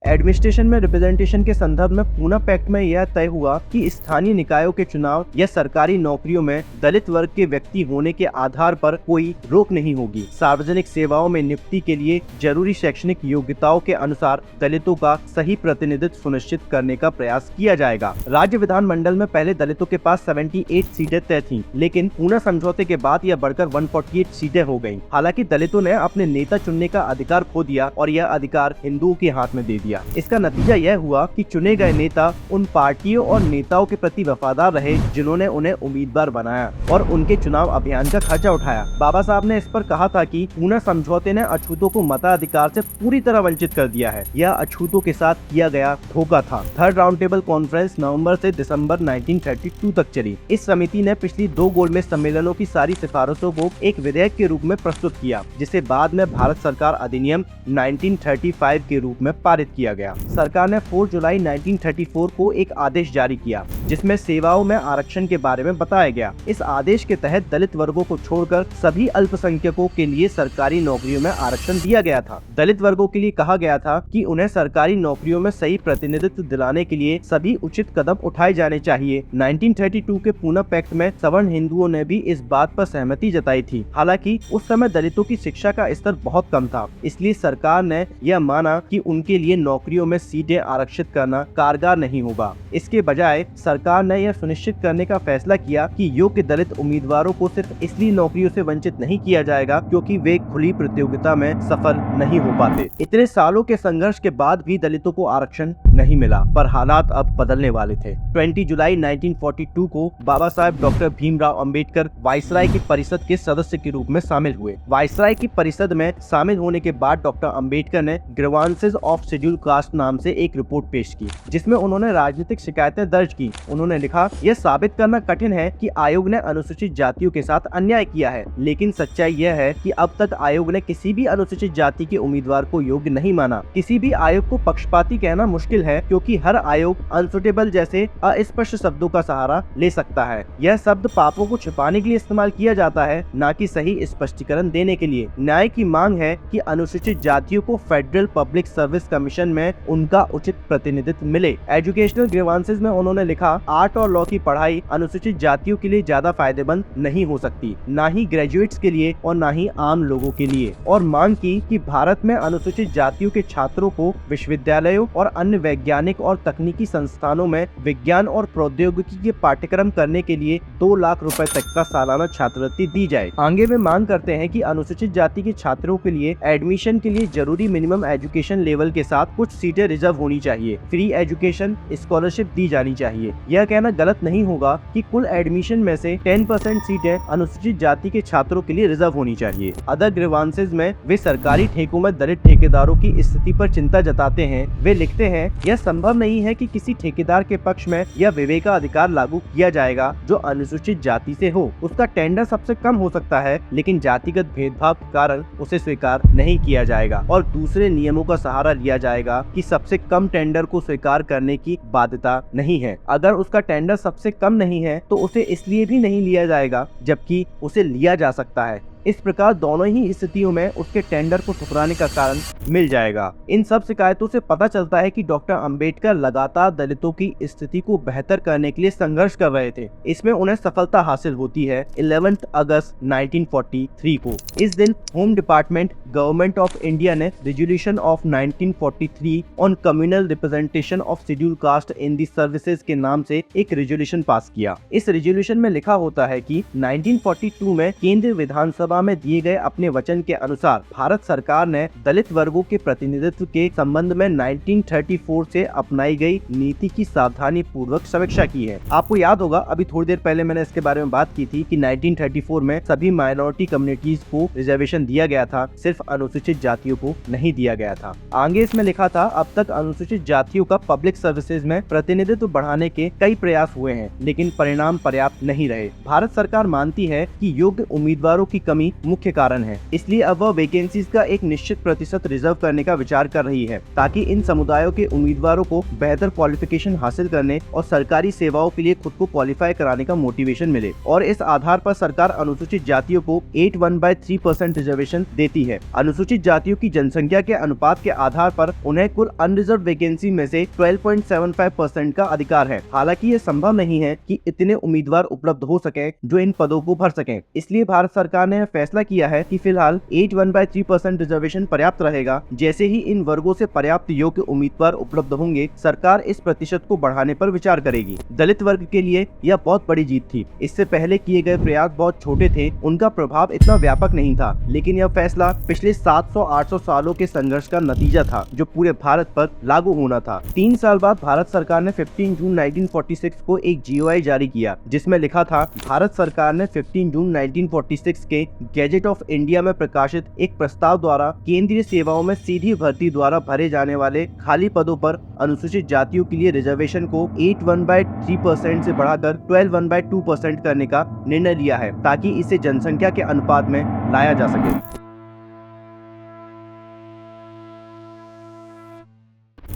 एडमिनिस्ट्रेशन में रिप्रेजेंटेशन के संदर्भ में पूना पैक्ट में यह तय हुआ कि स्थानीय निकायों के चुनाव या सरकारी नौकरियों में दलित वर्ग के व्यक्ति होने के आधार पर कोई रोक नहीं होगी। सार्वजनिक सेवाओं में नियुक्ति के लिए जरूरी शैक्षणिक योग्यताओं के अनुसार दलितों का सही प्रतिनिधित्व सुनिश्चित करने का प्रयास किया जाएगा। राज्य विधानमंडल में पहले दलितों के पास 78 सीटें तय थीं, लेकिन पूना समझौते के बाद यह बढ़कर 148 सीटें हो गयी। हालांकि दलितों ने अपने नेता चुनने का अधिकार खो दिया और यह अधिकार हिंदुओं के हाथ में दे दिया। इसका नतीजा यह हुआ कि चुने गए नेता उन पार्टियों और नेताओं के प्रति वफादार रहे जिन्होंने उन्हें उम्मीदवार बनाया और उनके चुनाव अभियान का खर्चा उठाया। बाबा साहब ने इस पर कहा था कि पूना समझौते ने अछूतों को मताधिकार से पूरी तरह वंचित कर दिया है। यह अछूतों के साथ किया गया धोखा था। थर्ड राउंड टेबल कॉन्फ्रेंस नवंबर से दिसंबर 1932 तक चली। इस समिति ने पिछली 2 गोलमेज सम्मेलनों की सारी सिफारिशों को एक विधेयक के रूप में प्रस्तुत किया, जिसे बाद में भारत सरकार अधिनियम 1935 के रूप में पारित किया किया गया। सरकार ने 4 जुलाई 1934 को एक आदेश जारी किया जिसमें सेवाओं में आरक्षण के बारे में बताया गया। इस आदेश के तहत दलित वर्गों को छोड़कर सभी अल्पसंख्यकों के लिए सरकारी नौकरियों में आरक्षण दिया गया था। दलित वर्गों के लिए कहा गया था कि उन्हें सरकारी नौकरियों में सही प्रतिनिधित्व दिलाने के लिए सभी उचित कदम उठाए जाने चाहिए। 1932 के पूना पैक्ट में सवर्ण हिंदुओं ने भी इस बात पर सहमति जताई थी। हालांकि उस समय दलितों की शिक्षा का स्तर बहुत कम था, इसलिए सरकार ने यह माना कि उनके लिए नौकरियों में सीटें आरक्षित करना कारगर नहीं होगा। इसके बजाय सरकार ने यह सुनिश्चित करने का फैसला किया कि योग्य दलित उम्मीदवारों को सिर्फ इसलिए नौकरियों से वंचित नहीं किया जाएगा क्योंकि वे खुली प्रतियोगिता में सफल नहीं हो पाते। इतने सालों के संघर्ष के बाद भी दलितों को आरक्षण नहीं मिला, पर हालात अब बदलने वाले थे। 20 जुलाई 1942 को बाबा साहेब डॉक्टर भीमराव अंबेडकर वायसराय की परिषद के सदस्य के रूप में शामिल हुए। वायसराय की परिषद में शामिल होने के बाद डॉक्टर अंबेडकर ने ग्रीवांसेस ऑफ शेड्यूल कास्ट नाम से एक रिपोर्ट पेश की, जिसमें उन्होंने राजनीतिक शिकायतें दर्ज की। उन्होंने लिखा, यह साबित करना कठिन है कि आयोग ने अनुसूचित जातियों के साथ अन्याय किया है, लेकिन सच्चाई यह है कि अब तक आयोग ने किसी भी अनुसूचित जाति के उम्मीदवार को योग्य नहीं माना। किसी भी आयोग को पक्षपाती कहना मुश्किल है क्योंकि हर आयोग अनसुटेबल जैसे अस्पष्ट शब्दों का सहारा ले सकता है। यह शब्द पापों को छिपाने के लिए इस्तेमाल किया जाता है, न कि सही स्पष्टीकरण देने के लिए। न्याय की मांग है कि अनुसूचित जातियों को फेडरल पब्लिक सर्विस कमीशन में उनका उचित प्रतिनिधित्व मिले। एजुकेशनल ग्रीवांसेस में उन्होंने लिखा, आर्ट और लॉ की पढ़ाई अनुसूचित जातियों के लिए ज्यादा फायदेमंद नहीं हो सकती, न ही ग्रेजुएट्स के लिए और न ही आम लोगों के लिए, और मांग की कि भारत में अनुसूचित जातियों के छात्रों को विश्वविद्यालयों और अन्य वैज्ञानिक और तकनीकी संस्थानों में विज्ञान और प्रौद्योगिकी के पाठ्यक्रम करने के लिए 2 लाख रुपए तक का सालाना छात्रवृत्ति दी जाए। आगे में मांग करते हैं कि अनुसूचित जाति के छात्रों के लिए एडमिशन के लिए जरूरी मिनिमम एजुकेशन लेवल के साथ कुछ सीटें रिजर्व होनी चाहिए। फ्री एजुकेशन स्कॉलरशिप दी जानी चाहिए। यह कहना गलत नहीं होगा कि कुल एडमिशन में से 10% सीटें अनुसूचित जाति के छात्रों के लिए रिजर्व होनी चाहिए। अदर ग्रीवांसेस में वे सरकारी ठेकों में दलित ठेकेदारों की स्थिति पर चिंता जताते हैं। वे लिखते हैं, यह संभव नहीं है कि किसी ठेकेदार के पक्ष में यह विवेकाधिकार लागू किया जाएगा जो अनुसूचित जाति से हो। उसका टेंडर सबसे कम हो सकता है, लेकिन जातिगत भेदभाव के कारण उसे स्वीकार नहीं किया जाएगा और दूसरे नियमों का सहारा लिया जाएगा कि सबसे कम टेंडर को स्वीकार करने की बाध्यता नहीं है। अगर उसका टेंडर सबसे कम नहीं है तो उसे इसलिए भी नहीं लिया जाएगा जबकि उसे लिया जा सकता है। इस प्रकार दोनों ही स्थितियों में उसके टेंडर को ठुकराने का कारण मिल जाएगा। इन सब शिकायतों से पता चलता है कि डॉक्टर अंबेडकर लगातार दलितों की स्थिति को बेहतर करने के लिए संघर्ष कर रहे थे। इसमें उन्हें सफलता हासिल होती है 11 अगस्त 1943 को। इस दिन home department government of India ने resolution of 1943 on communal representation of scheduled caste in the services के नाम से एक रेजोल्यूशन पास किया। इस रेजोल्यूशन में लिखा होता है कि 1942 में केंद्रीय विधानसभा में दिए गए अपने वचन के अनुसार भारत सरकार ने दलित वर्गों के प्रतिनिधित्व के संबंध में 1934 से अपनाई गई नीति की सावधानी पूर्वक समीक्षा की है। आपको याद होगा, अभी थोड़ी देर पहले मैंने इसके बारे में बात की थी कि 1934 में सभी माइनॉरिटी कम्युनिटीज को रिजर्वेशन दिया गया था, सिर्फ अनुसूचित जातियों को नहीं दिया गया था। आगे इसमें लिखा था, अब तक अनुसूचित जातियों का पब्लिक सर्विसेज में प्रतिनिधित्व बढ़ाने के कई प्रयास हुए हैं, लेकिन परिणाम पर्याप्त नहीं रहे। भारत सरकार मानती है कि योग्य उम्मीदवारों की कमी मुख्य कारण है, इसलिए अब वह वैकेंसीज का एक निश्चित प्रतिशत रिजर्व करने का विचार कर रही है ताकि इन समुदायों के उम्मीदवारों को बेहतर क्वालिफिकेशन हासिल करने और सरकारी सेवाओं के लिए खुद को क्वालिफाई कराने का मोटिवेशन मिले। और इस आधार पर सरकार अनुसूचित जातियों को 81/3% रिजर्वेशन देती है। अनुसूचित जातियों की जनसंख्या के अनुपात के आधार पर उन्हें कुल अनरिजर्व वैकेंसी में से 12.75% का अधिकार है। हालांकि ये संभव नहीं है कि इतने उम्मीदवार उपलब्ध हो सके जो इन पदों को भर सकें। इसलिए भारत सरकार ने फैसला किया है कि फिलहाल 81/3% रिजर्वेशन पर्याप्त रहेगा। जैसे ही इन वर्गों से पर्याप्त योग्य उम्मीदवार उपलब्ध होंगे, सरकार इस प्रतिशत को बढ़ाने पर विचार करेगी। दलित वर्ग के लिए यह बहुत बड़ी जीत थी। इससे पहले किए गए प्रयास बहुत छोटे थे, उनका प्रभाव इतना व्यापक नहीं था, लेकिन यह फैसला पिछले 700-800 सालों के संघर्ष का नतीजा था जो पूरे भारत पर लागू होना था। 3 साल बाद भारत सरकार ने 15 जून 1946 को एक GOI जारी किया, जिसमें लिखा था, भारत सरकार ने 15 जून 1946 के गैजेट ऑफ इंडिया में प्रकाशित एक प्रस्ताव द्वारा केंद्रीय सेवाओं में सीधी भर्ती द्वारा भरे जाने वाले खाली पदों पर अनुसूचित जातियों के लिए रिजर्वेशन को 81/3% से बढ़ाकर 12.1/2% करने का निर्णय लिया है ताकि इसे जनसंख्या के अनुपात में लाया जा सके।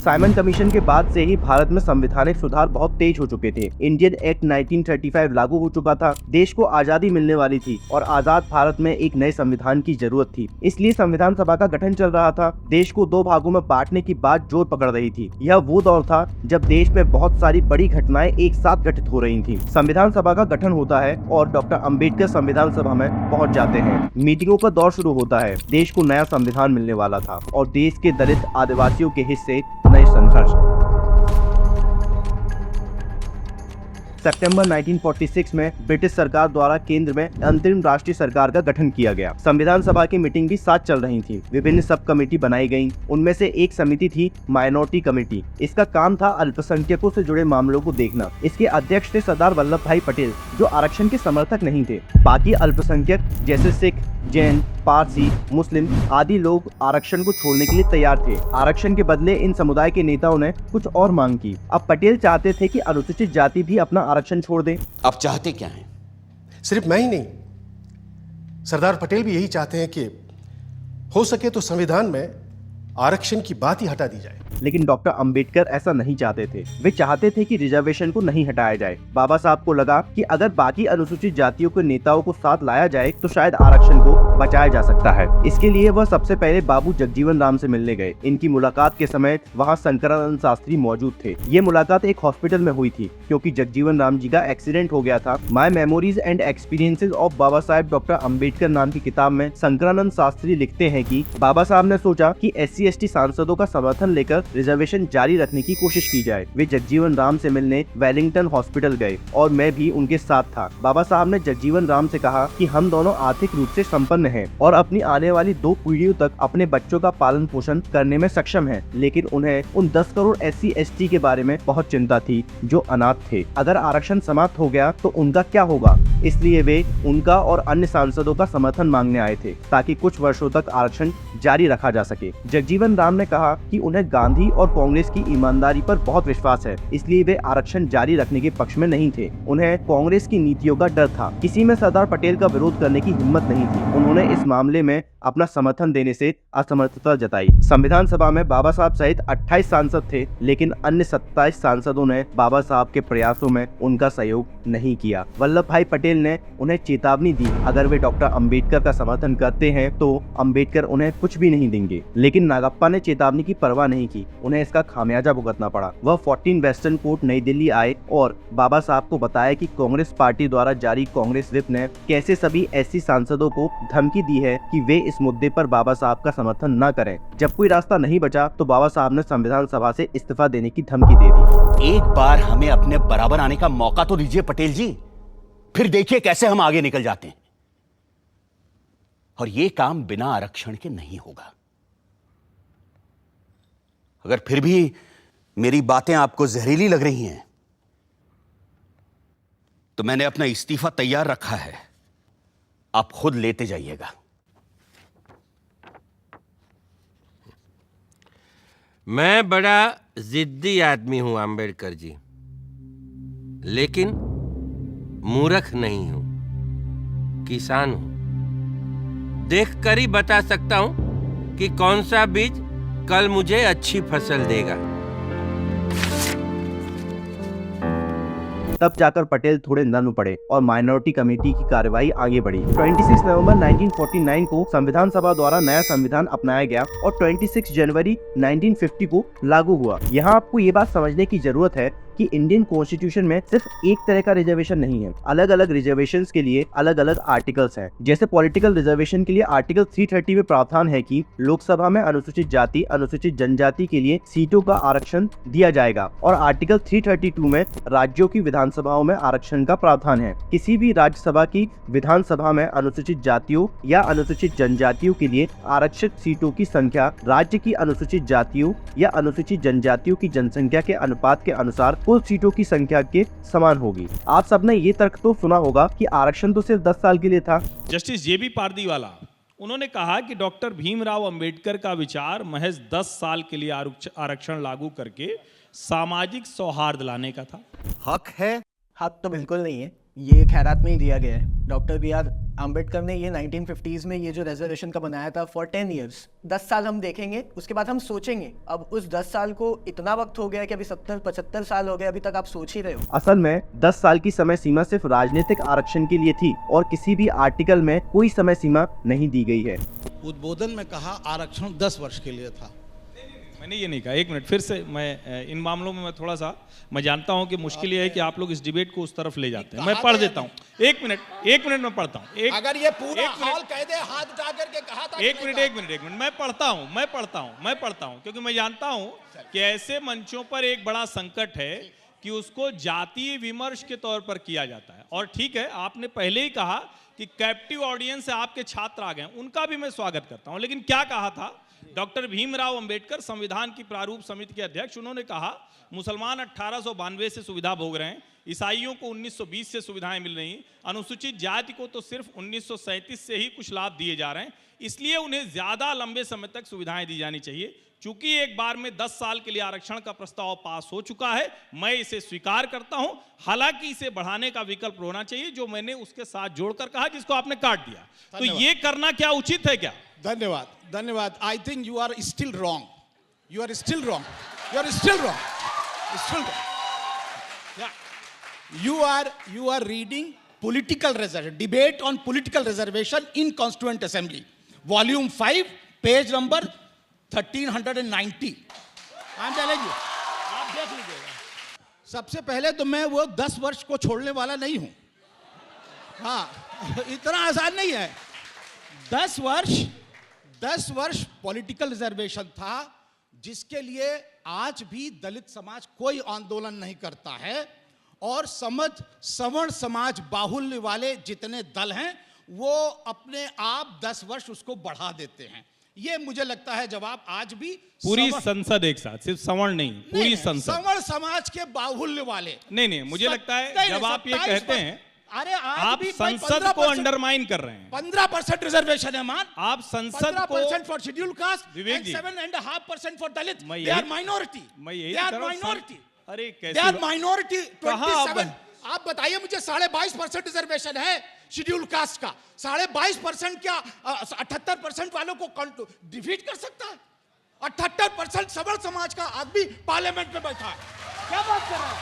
साइमन कमीशन के बाद से ही भारत में संवैधानिक सुधार बहुत तेज हो चुके थे। इंडियन एक्ट 1935 लागू हो चुका था, देश को आजादी मिलने वाली थी और आजाद भारत में एक नए संविधान की जरूरत थी। इसलिए संविधान सभा का गठन चल रहा था। देश को 2 भागों में बांटने की बात जोर पकड़ रही थी। यह वो दौर था जब देश में बहुत सारी बड़ी घटनाएं एक साथ घटित हो रही थी। संविधान सभा का गठन होता है और डॉक्टर अंबेडकर संविधान सभा में पहुंच जाते हैं। मीटिंगों का दौर शुरू होता है। देश को नया संविधान मिलने वाला था और देश के दलित आदिवासियों के हिस्से नए संघर्ष। सितंबर 1946 में ब्रिटिश सरकार द्वारा केंद्र में अंतरिम राष्ट्रीय सरकार का गठन किया गया। संविधान सभा की मीटिंग भी साथ चल रही थी। विभिन्न सब कमेटी बनाई गईं। उनमें से एक समिति थी माइनॉरिटी कमेटी। इसका काम था अल्पसंख्यकों से जुड़े मामलों को देखना। इसके अध्यक्ष थे सरदार वल्लभ भाई पटेल, जो आरक्षण के समर्थक नहीं थे। बाकी अल्पसंख्यक जैसे सिख, जैन, पारसी, मुस्लिम आदि लोग आरक्षण को छोड़ने के लिए तैयार थे। आरक्षण के बदले इन समुदाय के नेताओं ने कुछ और मांग की। अब पटेल चाहते थे कि अनुसूचित जाति भी अपना आरक्षण छोड़ दें। अब चाहते क्या हैं? सिर्फ मैं ही नहीं, सरदार पटेल भी यही चाहते हैं कि हो सके तो संविधान में आरक्षण की बात ही हटा दी जाए। लेकिन डॉक्टर अंबेडकर ऐसा नहीं चाहते थे। वे चाहते थे कि रिजर्वेशन को नहीं हटाया जाए। बाबा साहब को लगा कि अगर बाकी अनुसूचित जातियों के नेताओं को साथ लाया जाए तो शायद आरक्षण को बचाया जा सकता है। इसके लिए वह सबसे पहले बाबू जगजीवन राम से मिलने गए। इनकी मुलाकात के समय वहाँ शंकरानंद शास्त्री मौजूद थे। ये मुलाकात एक हॉस्पिटल में हुई थी क्योंकि जगजीवन राम जी का एक्सीडेंट हो गया था। My memories and experiences of Baba Saheb doctor Ambedkar नाम की किताब में शंकरानंद शास्त्री लिखते हैं कि बाबा साहब ने सोचा कि SC/ST सांसदों का समर्थन लेकर रिजर्वेशन जारी रखने की कोशिश की जाए। वे जगजीवन राम से मिलने वेलिंगटन हॉस्पिटल गए और मैं भी उनके साथ था। बाबा साहब ने जगजीवन राम से कहा कि हम दोनों आर्थिक रूप से संपन्न हैं और अपनी आने वाली 2 पीढ़ियों तक अपने बच्चों का पालन पोषण करने में सक्षम हैं, लेकिन उन्हें उन 10 करोड़ SC/ST के बारे में बहुत चिंता थी जो अनाथ थे। अगर आरक्षण समाप्त हो गया तो उनका क्या होगा? इसलिए वे उनका और अन्य सांसदों का समर्थन मांगने आए थे ताकि कुछ वर्षों तक आरक्षण जारी रखा जा सके। जगजीवन राम ने कहा कि उन्हें गांधी और कांग्रेस की ईमानदारी पर बहुत विश्वास है, इसलिए वे आरक्षण जारी रखने के पक्ष में नहीं थे। उन्हें कांग्रेस की नीतियों का डर था। किसी में सरदार पटेल का विरोध करने की हिम्मत नहीं थी। उन्होंने इस मामले में अपना समर्थन देने से असमर्थता जताई। संविधान सभा में बाबा साहब सहित 28 सांसद थे, लेकिन अन्य 27 सांसदों ने बाबा साहब के प्रयासों में उनका सहयोग नहीं किया। वल्लभ भाई पटेल ने उन्हें चेतावनी दी, अगर वे डॉक्टर अंबेडकर का समर्थन करते हैं तो अंबेडकर उन्हें कुछ भी नहीं देंगे। लेकिन नागप्पा ने चेतावनी की परवाह नहीं की। उन्हें इसका खामियाजा भुगतना पड़ा। वह 14 वेस्टर्न कोर्ट नई दिल्ली आए और बाबा साहब को बताया कि कांग्रेस पार्टी द्वारा जारी कांग्रेस व्हिप ने कैसे सभी SC सांसदों को धमकी दी है कि वे इस मुद्दे पर बाबा साहब का समर्थन न करें। जब कोई रास्ता नहीं बचा तो बाबा साहब ने संविधान सभा से इस्तीफा देने की धमकी दे दी। एक बार हमें अपने बराबर आने का मौका तो दीजिए पटेल जी, फिर देखिए कैसे हम आगे निकल जाते हैं। और यह काम बिना आरक्षण के नहीं होगा। अगर फिर भी मेरी बातें आपको जहरीली लग रही हैं तो मैंने अपना इस्तीफा तैयार रखा है, आप खुद लेते जाइएगा। मैं बड़ा जिद्दी आदमी हूं अंबेडकर जी, लेकिन मूर्ख नहीं हूं, किसान हूं। देख कर ही बता सकता हूं कि कौन सा बीज कल मुझे अच्छी फसल देगा। तब जाकर पटेल थोड़े नर्म पड़े और माइनॉरिटी कमेटी की कार्यवाही आगे बढ़ी। 26 नवंबर 1949 को संविधान सभा द्वारा नया संविधान अपनाया गया और 26 जनवरी 1950 को लागू हुआ। यहाँ आपको ये बात समझने की जरूरत है कि इंडियन कॉन्स्टिट्यूशन में सिर्फ एक तरह का रिजर्वेशन नहीं है। अलग अलग रिजर्वेशंस के लिए अलग अलग आर्टिकल्स हैं। जैसे पॉलिटिकल रिजर्वेशन के लिए आर्टिकल 330 में प्रावधान है कि लोकसभा में अनुसूचित जाति, अनुसूचित जनजाति के लिए सीटों का आरक्षण दिया जाएगा और आर्टिकल 332 में राज्यों की विधानसभाओं में आरक्षण का प्रावधान है। किसी भी राज्यसभा की विधानसभा में अनुसूचित जातियों या अनुसूचित जनजातियों के लिए आरक्षित सीटों की संख्या राज्य की अनुसूचित जातियों या अनुसूचित जनजातियों की जनसंख्या के अनुपात के अनुसार कुल सीटों की संख्या के समान होगी। आप सबने ये तर्क तो सुना होगा कि आरक्षण तो सिर्फ 10 साल के लिए था। जस्टिस JB पारदीवाला, उन्होंने कहा कि डॉक्टर भीमराव अंबेडकर का विचार महज 10 साल के लिए आरक्षण लागू करके सामाजिक सौहार्द लाने का था। हक है? हक तो बिल्कुल नहीं है, ये खैरात में ही दिया गया है। डॉक्टर BR अंबेडकर ने ये 1950s में ये जो रिजर्वेशन का बनाया था फॉर 10 years, 10 साल हम देखेंगे, उसके बाद हम सोचेंगे। अब उस 10 साल को इतना वक्त हो गया कि अभी 70-75 साल हो गए, अभी तक आप सोच ही रहे हो। असल में 10 साल की समय सीमा सिर्फ राजनीतिक आरक्षण के लिए थी और किसी भी आर्टिकल में कोई समय सीमा नहीं दी गई है। उद्बोधन में कहा आरक्षण 10 वर्ष के लिए था। मैंने ये नहीं कहा। एक मिनट, फिर से मैं इन मामलों में मैं थोड़ा सा, मैं जानता हूं कि मुश्किल ये है कि आप लोग इस डिबेट को उस तरफ ले जाते हैं। मैं पढ़ देता हूं, एक मिनट मैं पढ़ता हूं। अगर ये पूरा हॉल कह दे हाथ उठा करके कहा था, एक मिनट मैं पढ़ता हूं क्योंकि मैं जानता हूं कि ऐसे मंचों पर एक बड़ा संकट है कि उसको जातीय विमर्श के तौर पर किया जाता है। और ठीक है, आपने पहले ही कहा कि कैप्टिव ऑडियंस से आपके छात्र आ गए, उनका भी मैं स्वागत करता हूं। लेकिन क्या कहा था डॉक्टर भीमराव अंबेडकर, संविधान की प्रारूप समिति के अध्यक्ष, उन्होंने कहा मुसलमान 1892 से सुविधा भोग रहे हैं, ईसाइयों को 1920 से सुविधाएं मिल रही हैं, अनुसूचित जाति को तो सिर्फ 1937 से ही कुछ लाभ दिए जा रहे हैं, इसलिए उन्हें ज्यादा लंबे समय तक सुविधाएं दी जानी चाहिए। चूंकि एक बार में 10 साल के लिए आरक्षण का प्रस्ताव पास हो चुका है, मैं इसे स्वीकार करता हूं, हालांकि इसे बढ़ाने का विकल्प होना चाहिए, जो मैंने उसके साथ जोड़कर कहा, जिसको आपने काट दिया। तो ये करना क्या उचित है क्या? धन्यवाद। I think you are still wrong. You are reading political reservation, debate on political reservation in Constituent Assembly, volume 5, page number 1390. I'm telling you, आप देख लीजिएगा। सबसे पहले तो मैं वो 10 वर्ष को छोड़ने वाला नहीं हूं। हाँ, इतना आसान नहीं है। 10 वर्ष पॉलिटिकल रिजर्वेशन था, जिसके लिए आज भी दलित समाज कोई आंदोलन नहीं करता है, और सवर्ण समाज बाहुल्य वाले जितने दल हैं वो अपने आप 10 वर्ष उसको बढ़ा देते हैं। ये मुझे लगता है जवाब आज भी पूरी संसद एक साथ, सिर्फ सवर्ण नहीं, पूरी संसद, सवर्ण समाज के बाहुल्य वाले। नहीं, मुझे लगता है जब आप ये कहते हैं, अरे आप संसद को अंडरमाइन कर रहे हैं। 15% रिजर्वेशन है मान, आप संसद को 15% for schedule caste, Vivek ji, 7.5% for Dalit. They are minority. अरे कैसे? They are minority. 27। आप बताइए मुझे, 22.5% रिजर्वेशन है शेड्यूल कास्ट का, 22.5% क्या 78% वालों को डिफीट कर सकता है? 78% सवर्ण समाज का आदमी पार्लियामेंट में बैठा है, क्या बात कर रहा है?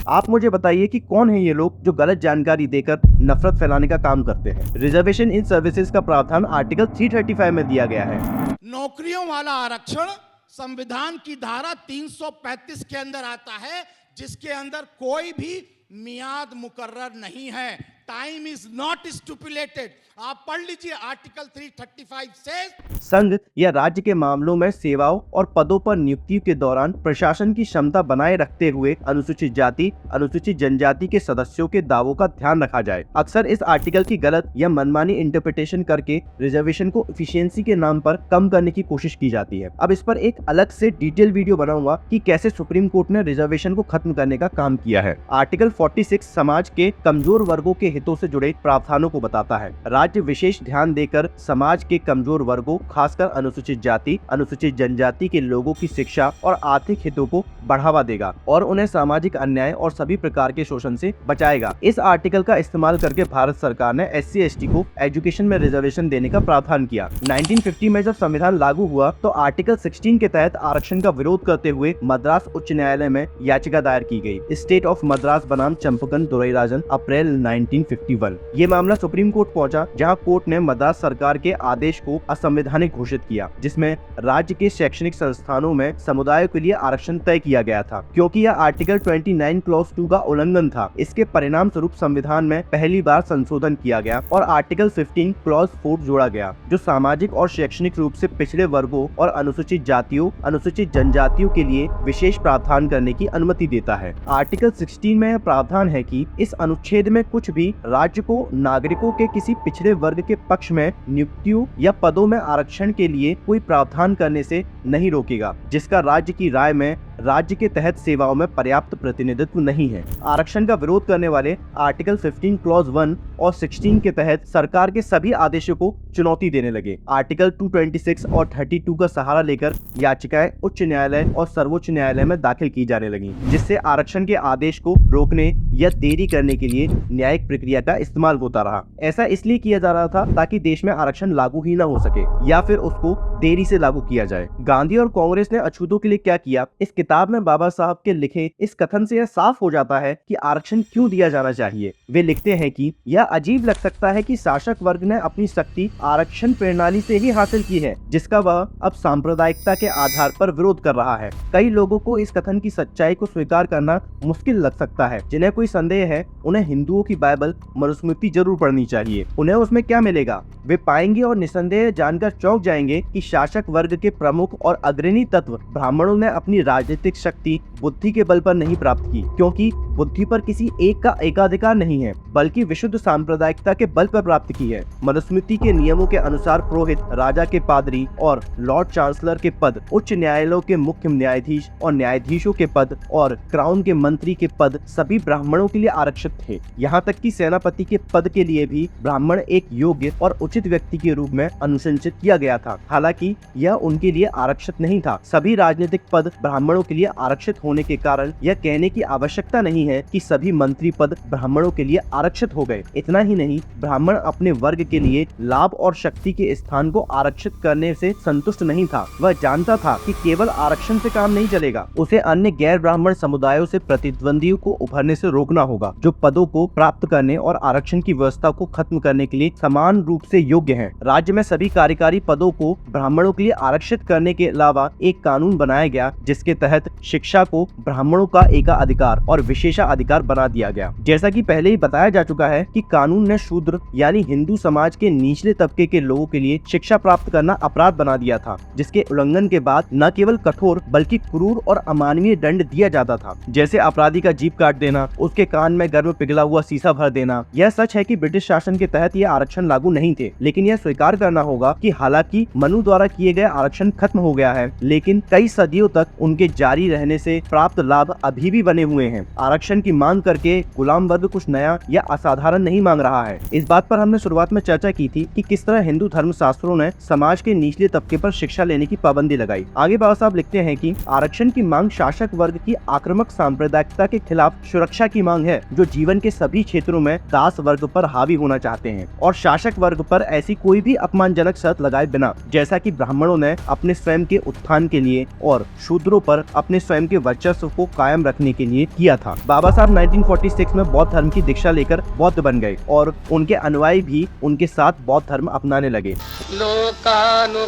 आप मुझे बताइए कि कौन है ये लोग जो गलत जानकारी देकर नफरत फैलाने का काम करते हैं। रिजर्वेशन इन सर्विसेज का प्रावधान आर्टिकल 335 में दिया गया है। नौकरियों वाला आरक्षण संविधान की धारा 335 के अंदर आता है, जिसके अंदर कोई भी मियाद मुकर्रर नहीं है। Time is not stipulated. आप पढ़ लीजिए आर्टिकल 335 से। संघ या राज्य के मामलों में सेवाओं और पदों पर नियुक्ति के दौरान प्रशासन की क्षमता बनाए रखते हुए अनुसूचित जाति, अनुसूचित जनजाति के सदस्यों के दावों का ध्यान रखा जाए। अक्सर इस आर्टिकल की गलत या मनमानी इंटरप्रिटेशन करके रिजर्वेशन को एफिशिएंसी के नाम पर कम करने की कोशिश की जाती है। अब इस पर एक अलग से डिटेल वीडियो बनाऊंगा कि कैसे सुप्रीम कोर्ट ने रिजर्वेशन को खत्म करने का काम किया है। आर्टिकल 46 समाज के कमजोर वर्गों के हितों से जुड़े प्रावधानों को बताता है। राज्य विशेष ध्यान देकर समाज के कमजोर वर्गों, खासकर अनुसूचित जाति, अनुसूचित जनजाति के लोगों की शिक्षा और आर्थिक हितों को बढ़ावा देगा और उन्हें सामाजिक अन्याय और सभी प्रकार के शोषण से बचाएगा। इस आर्टिकल का इस्तेमाल करके भारत सरकार ने SC/ST को एजुकेशन में रिजर्वेशन देने का प्रावधान किया। 1950 में जब संविधान लागू हुआ तो आर्टिकल 16 के तहत आरक्षण का विरोध करते हुए मद्रास उच्च न्यायालय में याचिका दायर की गई। स्टेट ऑफ मद्रास बनाम चंपकन दुरईराजन, अप्रैल 1951। ये मामला सुप्रीम कोर्ट पहुंचा, जहां कोर्ट ने मद्रास सरकार के आदेश को असंवैधानिक घोषित किया, जिसमें राज्य के शैक्षणिक संस्थानों में समुदायों के लिए आरक्षण तय किया गया था, क्योंकि यह आर्टिकल 29 क्लॉज 2 का उल्लंघन था। इसके परिणाम स्वरूप संविधान में पहली बार संशोधन किया गया और आर्टिकल 15 क्लॉज 4 जोड़ा गया, जो सामाजिक और शैक्षणिक रूप से पिछड़े वर्गों और अनुसूचित जातियों, अनुसूचित जनजातियों के लिए विशेष प्रावधान करने की अनुमति देता है। आर्टिकल 16 में यह प्रावधान है कि इस अनुच्छेद में कुछ भी राज्य को नागरिकों के किसी पिछड़े वर्ग के पक्ष में नियुक्तियों या पदों में आरक्षण के लिए कोई प्रावधान करने से नहीं रोकेगा, जिसका राज्य की राय में राज्य के तहत सेवाओं में पर्याप्त प्रतिनिधित्व नहीं है। आरक्षण का विरोध करने वाले आर्टिकल 15 क्लॉज 1 और 16 के तहत सरकार के सभी आदेशों को चुनौती देने लगे। आर्टिकल 226 और 32 का सहारा लेकर याचिकाएं उच्च न्यायालय और सर्वोच्च न्यायालय में दाखिल की जाने लगी, जिससे आरक्षण के आदेश को रोकने या देरी करने के लिए न्यायिक प्रक्रिया का इस्तेमाल होता रहा। ऐसा इसलिए किया जा रहा था ताकि देश में आरक्षण लागू ही न हो सके या फिर उसको देरी से लागू किया जाए। गांधी और कांग्रेस ने अछूतों के लिए क्या किया, इस किताब में बाबा साहब के लिखे इस कथन से यह साफ हो जाता है कि आरक्षण क्यों दिया जाना चाहिए। वे लिखते हैं कि यह अजीब लग सकता है कि शासक वर्ग ने अपनी शक्ति आरक्षण प्रणाली से ही हासिल की है, जिसका वह अब सांप्रदायिकता के आधार पर विरोध कर रहा है। कई लोगों को इस कथन की सच्चाई को स्वीकार करना मुश्किल लग सकता है। जिन्हें कोई संदेह है उन्हें हिंदुओं की बाइबल मनुस्मृति जरूर पढ़नी चाहिए। उन्हें उसमें क्या मिलेगा, वे पाएंगे और निसंदेह जानकर चौंक जाएंगे कि शासक वर्ग के प्रमुख और अग्रणी तत्व ब्राह्मणों ने अपनी राजनीतिक शक्ति बुद्धि के बल पर नहीं प्राप्त की, क्योंकि बुद्धि पर किसी एक का एकाधिकार नहीं है, बल्कि विशुद्ध सांप्रदायिकता के बल पर प्राप्त की है। मनुस्मृति के नियमों के अनुसार पुरोहित, राजा के पादरी और लॉर्ड चांसलर के पद, उच्च न्यायालयों के मुख्य न्यायाधीश और न्यायाधीशों के पद और क्राउन के मंत्री के पद सभी ब्राह्मणों के लिए आरक्षित थे। यहाँ तक कि सेनापति के पद के लिए भी ब्राह्मण एक योग्य और उचित व्यक्ति के रूप में अनुशंसित किया गया था। हालांकि यह उनके लिए आरक्षित नहीं था। सभी राजनीतिक पद ब्राह्मणों के लिए आरक्षित होने के कारण यह कहने की आवश्यकता नहीं है कि सभी मंत्री पद ब्राह्मणों के लिए आरक्षित हो गए। इतना ही नहीं, ब्राह्मण अपने वर्ग के लिए लाभ और शक्ति के स्थान को आरक्षित करने से संतुष्ट नहीं था। वह जानता था कि केवल आरक्षण से काम नहीं चलेगा, उसे अन्य गैर ब्राह्मण समुदायों से प्रतिद्वंदियों को उभरने से रोकना होगा, जो पदों को प्राप्त करने और आरक्षण की व्यवस्था को खत्म करने के लिए समान रूप से योग्य हैं। राज्य में सभी कार्यकारी पदों को ब्राह्मणों के लिए आरक्षित करने के अलावा एक कानून बनाया गया, जिसके तहत शिक्षा को ब्राह्मणों का एकाधिकार और विशेषाधिकार बना दिया गया। जैसा कि पहले ही बताया जा चुका है कि कानून ने शूद्र यानी हिंदू समाज के निचले तबके के लोगों के लिए शिक्षा प्राप्त करना अपराध बना दिया था, जिसके उल्लंघन के बाद न केवल कठोर बल्कि क्रूर और अमानवीय दंड दिया जाता था, जैसे अपराधी का जीभ काट देना, उसके कान में गर्म पिघला हुआ शीशा भर देना। यह सच है कि ब्रिटिश शासन के तहत यह आरक्षण लागू नहीं थे, लेकिन यह स्वीकार करना होगा कि हालांकि मनु द्वारा किए गए आरक्षण खत्म हो गया है, लेकिन कई सदियों तक उनके जारी रहने से प्राप्त लाभ अभी भी बने हुए हैं। आरक्षण की मांग करके गुलाम वर्ग कुछ नया या असाधारण नहीं मांग रहा है। इस बात पर हमने शुरुआत में चर्चा की थी कि किस तरह हिंदू धर्म शास्त्रों ने समाज के निचले तबके पर शिक्षा लेने की पाबंदी लगाई। आगे बाबा साहब लिखते हैं कि आरक्षण की मांग शासक वर्ग की आक्रामक सांप्रदायिकता के खिलाफ सुरक्षा की मांग है, जो जीवन के सभी क्षेत्रों में दास वर्ग पर हावी होना चाहते हैं और शासक वर्ग पर ऐसी कोई भी अपमानजनक शर्त लगाए बिना, जैसा कि ब्राह्मणों ने अपने स्वयं के उत्थान के लिए और शूद्रों पर अपने स्वयं के वर्चस्व को कायम रखने के लिए किया था। बाबा साहब 1946 में बौद्ध धर्म की दीक्षा लेकर बौद्ध बन गए और उनके अनुयायी भी उनके साथ बौद्ध धर्म अपनाने लगे।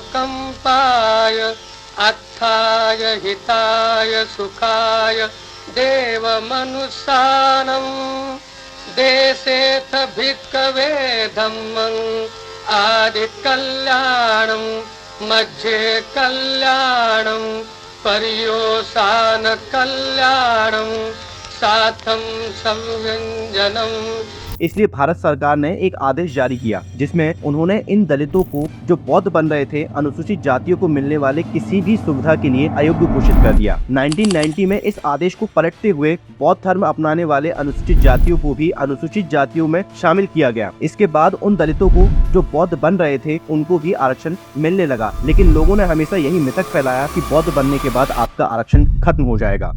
लोकानुकंपाय अर्थाय हिताय सुखाय देव मनुष्यानं देशेथ भिक्खवे धम्मं आदि कल्याणं मध्ये कल्याणं पर्योसान कल्याणं साथम संव्यंजनम। इसलिए भारत सरकार ने एक आदेश जारी किया, जिसमें उन्होंने इन दलितों को जो बौद्ध बन रहे थे अनुसूचित जातियों को मिलने वाले किसी भी सुविधा के लिए अयोग्य घोषित कर दिया। 1990 में इस आदेश को पलटते हुए बौद्ध धर्म अपनाने वाले अनुसूचित जातियों को भी अनुसूचित जातियों में शामिल किया गया। इसके बाद उन दलितों को जो बौद्ध बन रहे थे उनको भी आरक्षण मिलने लगा, लेकिन लोगों ने हमेशा यही मिथक फैलाया कि बौद्ध बनने के बाद आपका आरक्षण खत्म हो जाएगा।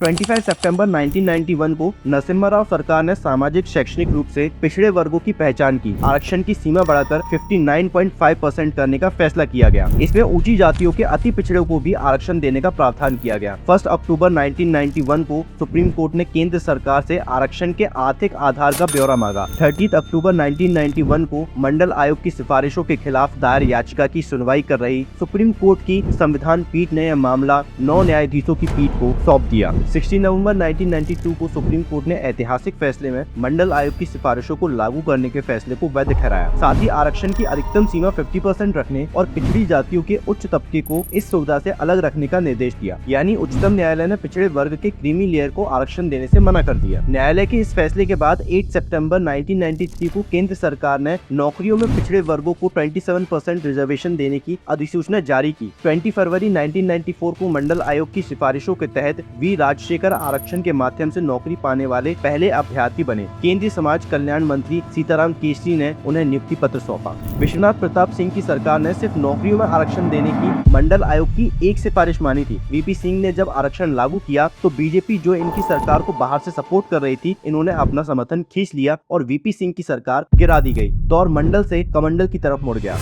25 सितंबर 1991 को नरसिम्हा सरकार ने सामाजिक शैक्षणिक रूप से पिछड़े वर्गों की पहचान की। आरक्षण की सीमा बढ़ाकर 59.5% करने का फैसला किया गया। इसमें ऊंची जातियों के अति पिछड़ों को भी आरक्षण देने का प्रावधान किया गया। 1 अक्टूबर 1991 को सुप्रीम कोर्ट ने केंद्र सरकार से आरक्षण के आर्थिक आधार का ब्यौरा मांगा। 30 अक्टूबर 1991 को मंडल आयोग की सिफारिशों के खिलाफ दायर याचिका की सुनवाई कर रही सुप्रीम कोर्ट की संविधान पीठ ने यह मामला 9 न्यायाधीशों की पीठ को सौंप दिया। 16 नवंबर 1992 को सुप्रीम कोर्ट ने ऐतिहासिक फैसले में मंडल आयोग की सिफारिशों को लागू करने के फैसले को वैध ठहराया। साथ ही आरक्षण की अधिकतम सीमा 50% रखने और पिछड़ी जातियों के उच्च तबके को इस सुविधा से अलग रखने का निर्देश दिया। यानी उच्चतम न्यायालय ने पिछड़े वर्ग के क्रीमी लेयर को आरक्षण देने से मना कर दिया। न्यायालय के इस फैसले के बाद 8 सितंबर 1993 को केंद्र सरकार ने नौकरियों में पिछड़े वर्गों को 27% रिजर्वेशन देने की अधिसूचना जारी की। 20 फरवरी 1994 को मंडल आयोग की सिफारिशों के तहत वी राजशेखर आरक्षण के माध्यम से नौकरी पाने वाले पहले अभ्यर्थी बने। केंद्रीय समाज कल्याण मंत्री सीताराम केसरी ने उन्हें नियुक्ति पत्र सौंपा। विश्वनाथ प्रताप सिंह की सरकार ने सिर्फ नौकरियों में आरक्षण देने की मंडल आयोग की एक सिफारिश मानी थी। वीपी सिंह ने जब आरक्षण लागू किया तो बीजेपी जो इनकी सरकार को बाहर से सपोर्ट कर रही थी, इन्होंने अपना समर्थन खींच लिया और वीपी सिंह की सरकार गिरा दी गई। दौर मंडल से कमंडल की तरफ मुड़ गया।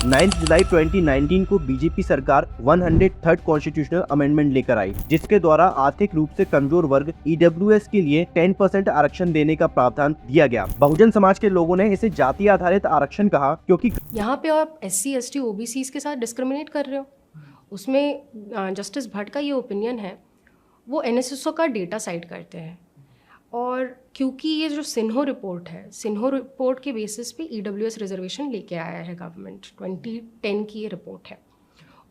9 जुलाई 2019 को बीजेपी सरकार 103rd कॉन्स्टिट्यूशनल अमेंडमेंट लेकर आई, जिसके द्वारा आर्थिक रूप से कमजोर वर्ग ईडब्ल्यूएस के लिए 10% आरक्षण देने का प्रावधान दिया गया। बहुजन समाज के लोगों ने इसे जाति आधारित आरक्षण कहा, क्योंकि यहाँ पे आप SC, ST, OBC के साथ डिस्क्रिमिनेट कर रहे हो। उसमें जस्टिस भट्ट का ये ओपिनियन है, वो NSSO का डेटा साइट करते हैं और क्योंकि ये जो सिन्हो रिपोर्ट है, सिन्हो रिपोर्ट के बेसिस पे EWS रिजर्वेशन लेके आया है गवर्नमेंट। 2010 की ये रिपोर्ट है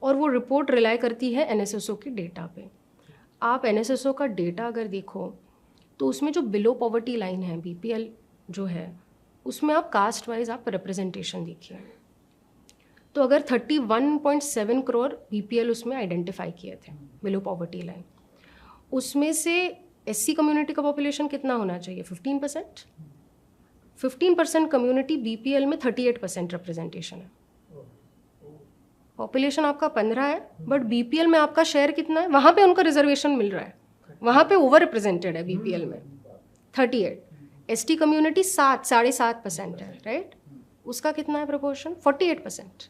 और वो रिपोर्ट रिलाई करती है NSSO के डेटा पे। आप NSSO का डेटा अगर देखो तो उसमें जो बिलो पॉवर्टी लाइन है, BPL जो है, उसमें आप कास्ट वाइज आप रिप्रेजेंटेशन देखिए तो अगर 31.7 करोड़ BPL उसमें आइडेंटिफाई किए थे बिलो पॉवर्टी लाइन, उसमें से SC कम्युनिटी का पॉपुलेशन कितना होना चाहिए? 15%। 15% कम्युनिटी BPL में 38% रिप्रेजेंटेशन है। पॉपुलेशन आपका 15 है बट BPL में आपका शेयर कितना है? वहाँ पे उनको रिजर्वेशन मिल रहा है, वहाँ पे ओवर रिप्रेजेंटेड है BPL में 38। ST कम्युनिटी 7.5% है, राइट? उसका कितना है प्रोपोर्शन? 48%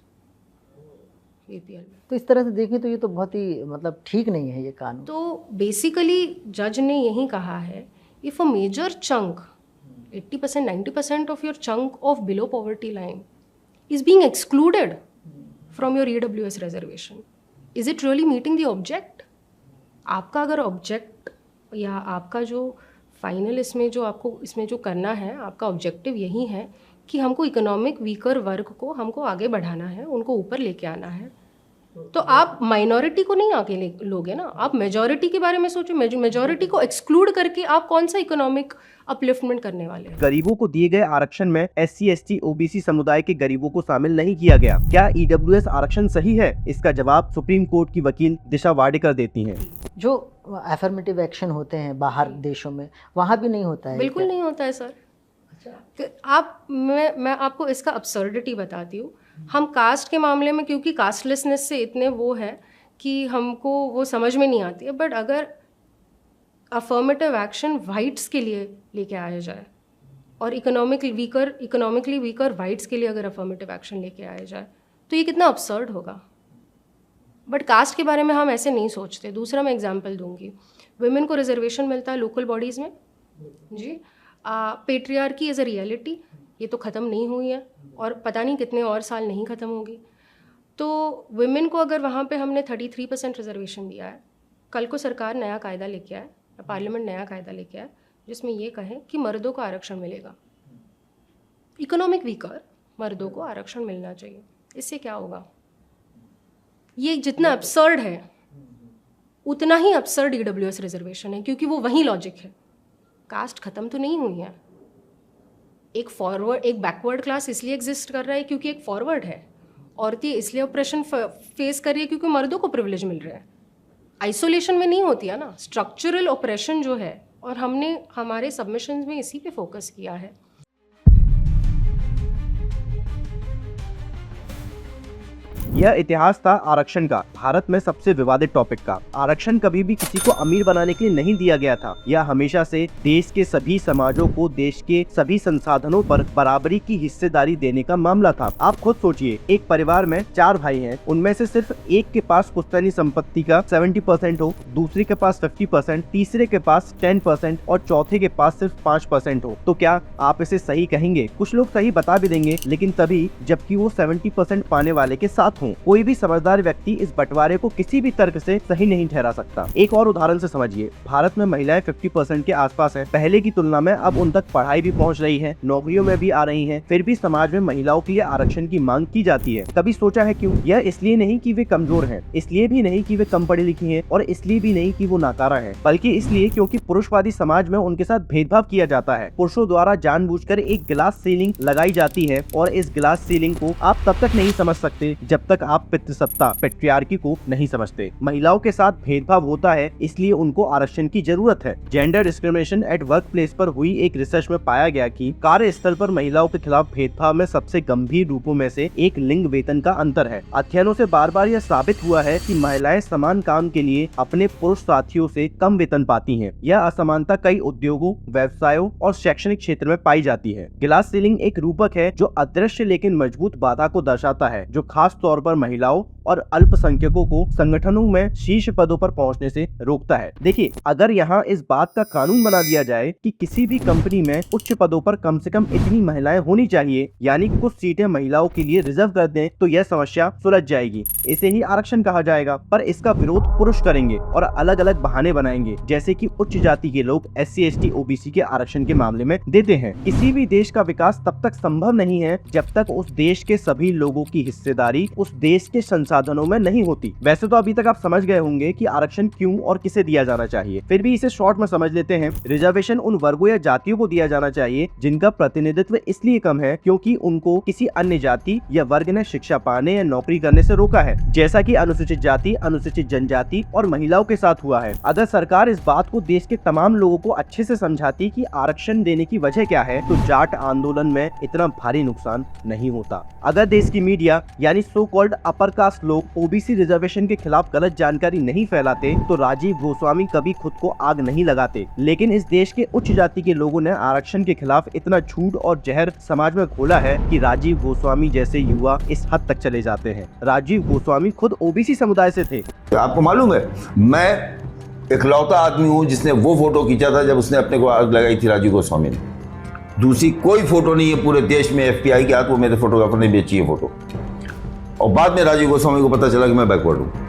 BPL में। तो इस तरह से देखें तो ये तो बहुत ही मतलब ठीक नहीं है ये कानून। तो बेसिकली जज ने यही कहा है, if a major chunk 80% 90% of your chunk of below poverty line is being excluded from your EWS reservation, is it really meeting the object? आपका अगर ऑब्जेक्ट या आपका जो फाइनल इसमें जो करना है, आपका ऑब्जेक्टिव यही है कि हमको इकोनॉमिक वीकर वर्ग को हमको आगे बढ़ाना है, उनको ऊपर लेके आना है, तो आप माइनॉरिटी को नहीं आगे लोगे ना, आप मेजॉरिटी के बारे में सोचो। मेजॉरिटी को एक्सक्लूड करके आप कौन सा इकोनॉमिक अपलिफ्टमेंट करने वाले हैं? गरीबों को दिए गए आरक्षण में SC, ST, OBC समुदाय के गरीबों को शामिल नहीं किया गया। क्या EWS आरक्षण सही है? इसका जवाब सुप्रीम कोर्ट की वकील दिशा वाडेकर देती हैं। जो अफर्मेटिव एक्शन होते हैं बाहर देशों में, वहाँ भी नहीं होता है? बिल्कुल नहीं होता है सर। मैं आपको इसका अब्सर्डिटी बताती हूँ। हम कास्ट के मामले में क्योंकि कास्टलेसनेस से इतने वो है कि हमको वो समझ में नहीं आती है, बट अगर अफर्मेटिव एक्शन वाइट्स के लिए लेके आया जाए और इकोनॉमिकली वीकर वाइट्स के लिए अगर अफर्मेटिव एक्शन लेके आया जाए तो ये कितना अब्सर्ड होगा। बट कास्ट के बारे में हम ऐसे नहीं सोचते। दूसरा मैं एग्जांपल दूंगी, वुमेन को रिजर्वेशन मिलता है लोकल बॉडीज़ में जी। पेट्रियार्की एज अ रियलिटी ये तो ख़त्म नहीं हुई है और पता नहीं कितने और साल नहीं ख़त्म होगी। तो वुमेन को अगर वहाँ पे हमने 33% रिजर्वेशन दिया है, कल को सरकार नया कायदा लेके आए, पार्लियामेंट नया कायदा लेके आए जिसमें ये कहे कि मर्दों को आरक्षण मिलेगा, इकोनॉमिक वीकर मर्दों को आरक्षण मिलना चाहिए, इससे क्या होगा? ये जितना अपसर्ड है उतना ही अपसर्ड EWS रिजर्वेशन है, क्योंकि वो वही लॉजिक है। कास्ट ख़त्म तो नहीं हुई है। एक बैकवर्ड क्लास इसलिए एग्जिस्ट कर रहा है क्योंकि एक फॉरवर्ड है। औरतें इसलिए ऑपरेशन फेस कर रही है क्योंकि मर्दों को प्रिविलेज मिल रहा है। आइसोलेशन में नहीं होती है ना, स्ट्रक्चरल ऑपरेशन जो है, और हमने हमारे सबमिशंस में इसी पे फोकस किया है। यह इतिहास था आरक्षण का, भारत में सबसे विवादित टॉपिक का। आरक्षण कभी भी किसी को अमीर बनाने के लिए नहीं दिया गया था। यह हमेशा से देश के सभी समाजों को देश के सभी संसाधनों पर बराबरी की हिस्सेदारी देने का मामला था। आप खुद सोचिए, एक परिवार में 4 भाई हैं, उनमें से सिर्फ एक के पास पुश्तैनी संपत्ति का 70% हो, दूसरे के पास 50%, तीसरे के पास 10% और चौथे के पास सिर्फ 5% हो, तो क्या आप इसे सही कहेंगे? कुछ लोग सही बता भी देंगे, लेकिन तभी जबकि वो 70% पाने वाले के साथ हों। हो, कोई भी समझदार व्यक्ति इस बंटवारे को किसी भी तर्क से सही नहीं ठहरा सकता। एक और उदाहरण से समझिए, भारत में महिलाएं 50% के आसपास हैं। पहले की तुलना में अब उन तक पढ़ाई भी पहुंच रही है, नौकरियों में भी आ रही हैं, फिर भी समाज में महिलाओं के लिए आरक्षण की मांग की जाती है। कभी सोचा है क्यों? यह इसलिए नहीं कि वे कमजोर हैं, इसलिए भी नहीं कि वे कम पढ़ी लिखी हैं, और इसलिए भी नहीं कि वो नाकारा हैं, बल्कि इसलिए क्योंकि पुरुषवादी समाज में उनके साथ भेदभाव किया जाता है। पुरुषों द्वारा जानबूझकर एक गिलास सीलिंग लगाई जाती है, और इस गिलास सीलिंग को आप तब तक नहीं समझ सकते जब तक आप पितृसत्ता पैट्रियार्की को नहीं समझते। महिलाओं के साथ भेदभाव होता है, इसलिए उनको आरक्षण की जरूरत है। Gender discrimination at work place पर हुई एक रिसर्च में पाया गया कि कार्यस्थल पर महिलाओं के खिलाफ भेदभाव में सबसे गंभीर रूपों में से एक लिंग वेतन का अंतर है। अध्ययनों से बार बार यह साबित हुआ है कि महिलाएं समान काम के लिए अपने पुरुष साथियों से कम वेतन पाती हैं। यह असमानता कई उद्योगों, व्यवसायों और शैक्षणिक क्षेत्र में पाई जाती है। गिलास सीलिंग एक रूपक है जो अदृश्य लेकिन मजबूत बाधा को दर्शाता है, जो खास तौर पर महिलाओं और अल्पसंख्यकों को संगठनों में शीर्ष पदों पर पहुंचने से रोकता है। देखिए, अगर यहाँ इस बात का कानून बना दिया जाए कि किसी भी कंपनी में उच्च पदों पर कम से कम इतनी महिलाएं होनी चाहिए, यानी कुछ सीटें महिलाओं के लिए रिजर्व कर दें, तो यह समस्या सुलझ जाएगी। इसे ही आरक्षण कहा जाएगा। पर इसका विरोध पुरुष करेंगे और अलग अलग बहाने बनाएंगे, जैसे कि उच्च जाति के लोग SC, ST, OBC के आरक्षण के मामले में देते हैं। किसी भी देश का विकास तब तक संभव नहीं है जब तक उस देश के सभी लोगों की हिस्सेदारी उस देश के संसाधनों में नहीं होती। वैसे तो अभी तक आप समझ गए होंगे कि आरक्षण क्यों और किसे दिया जाना चाहिए, फिर भी इसे शॉर्ट में समझ लेते हैं। रिजर्वेशन उन वर्गों या जातियों को दिया जाना चाहिए जिनका प्रतिनिधित्व इसलिए कम है क्योंकि उनको किसी अन्य जाति या वर्ग ने शिक्षा पाने या नौकरी करने से रोका है, जैसा कि अनुसूचित जाति, अनुसूचित जनजाति और महिलाओं के साथ हुआ है। अगर सरकार इस बात को देश के तमाम लोगों को अच्छे से समझाती कि आरक्षण देने की वजह क्या है, तो जाट आंदोलन में इतना भारी नुकसान नहीं होता। अगर देश की मीडिया यानी सो कॉल्ड अपर कास्ट लोग OBC रिजर्वेशन के खिलाफ गलत जानकारी नहीं फैलाते, तो राजीव गोस्वामी कभी खुद को आग नहीं लगाते। लेकिन इस देश के उच्च जाति के लोगों ने आरक्षण के खिलाफ इतना झूठ और जहर समाज में घोला है कि राजीव गोस्वामी जैसे युवा इस हद तक चले जाते हैं। राजीव गोस्वामी खुद OBC समुदाय से थे। आपको मालूम है, मैं इकलौता आदमी हूँ जिसने वो फोटो खींचा था जब उसने अपने को आग लगाई थी राजीव गोस्वामी ने। दूसरी कोई फोटो नहीं है पूरे देश में FBI के हाथ, वो मेरे फोटोग्राफर ने बेची है फोटो। और बाद में राजीव गोस्वामी को पता चला कि मैं बैकवर्ड हूँ।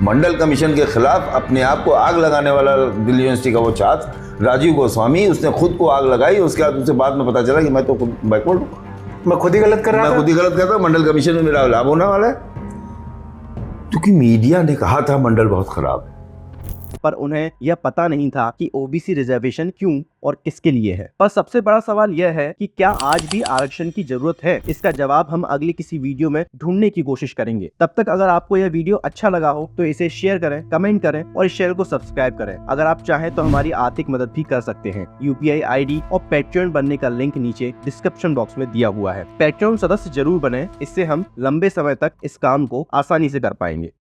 मंडल कमीशन के खिलाफ अपने आप को आग लगाने वाला दिल्ली यूनिवर्सिटी का वो छात्र राजीव गोस्वामी, उसने खुद को आग लगाई। उसके बाद उसे बाद में पता चला कि मैं तो बैकवर्ड हूँ, मैं खुद ही गलत कर रहा था। मैं खुद ही गलत कर रहा था, मंडल कमीशन में मेरा लाभ होने वाला है, क्योंकि मीडिया ने कहा था मंडल बहुत खराब है। पर उन्हें यह पता नहीं था कि OBC रिजर्वेशन क्यों और किसके लिए है। पर सबसे बड़ा सवाल यह है कि क्या आज भी आरक्षण की जरूरत है? इसका जवाब हम अगली किसी वीडियो में ढूंढने की कोशिश करेंगे। तब तक अगर आपको यह वीडियो अच्छा लगा हो तो इसे शेयर करें, कमेंट करें और इस चैनल को सब्सक्राइब करें। अगर आप चाहें तो हमारी आर्थिक मदद भी कर सकते हैं। UPI ID और पैट्रियन बनने का लिंक नीचे डिस्क्रिप्शन बॉक्स में दिया हुआ है। पैट्रियन सदस्य जरूर बने, इससे हम लंबे समय तक इस काम को आसानी से कर पाएंगे।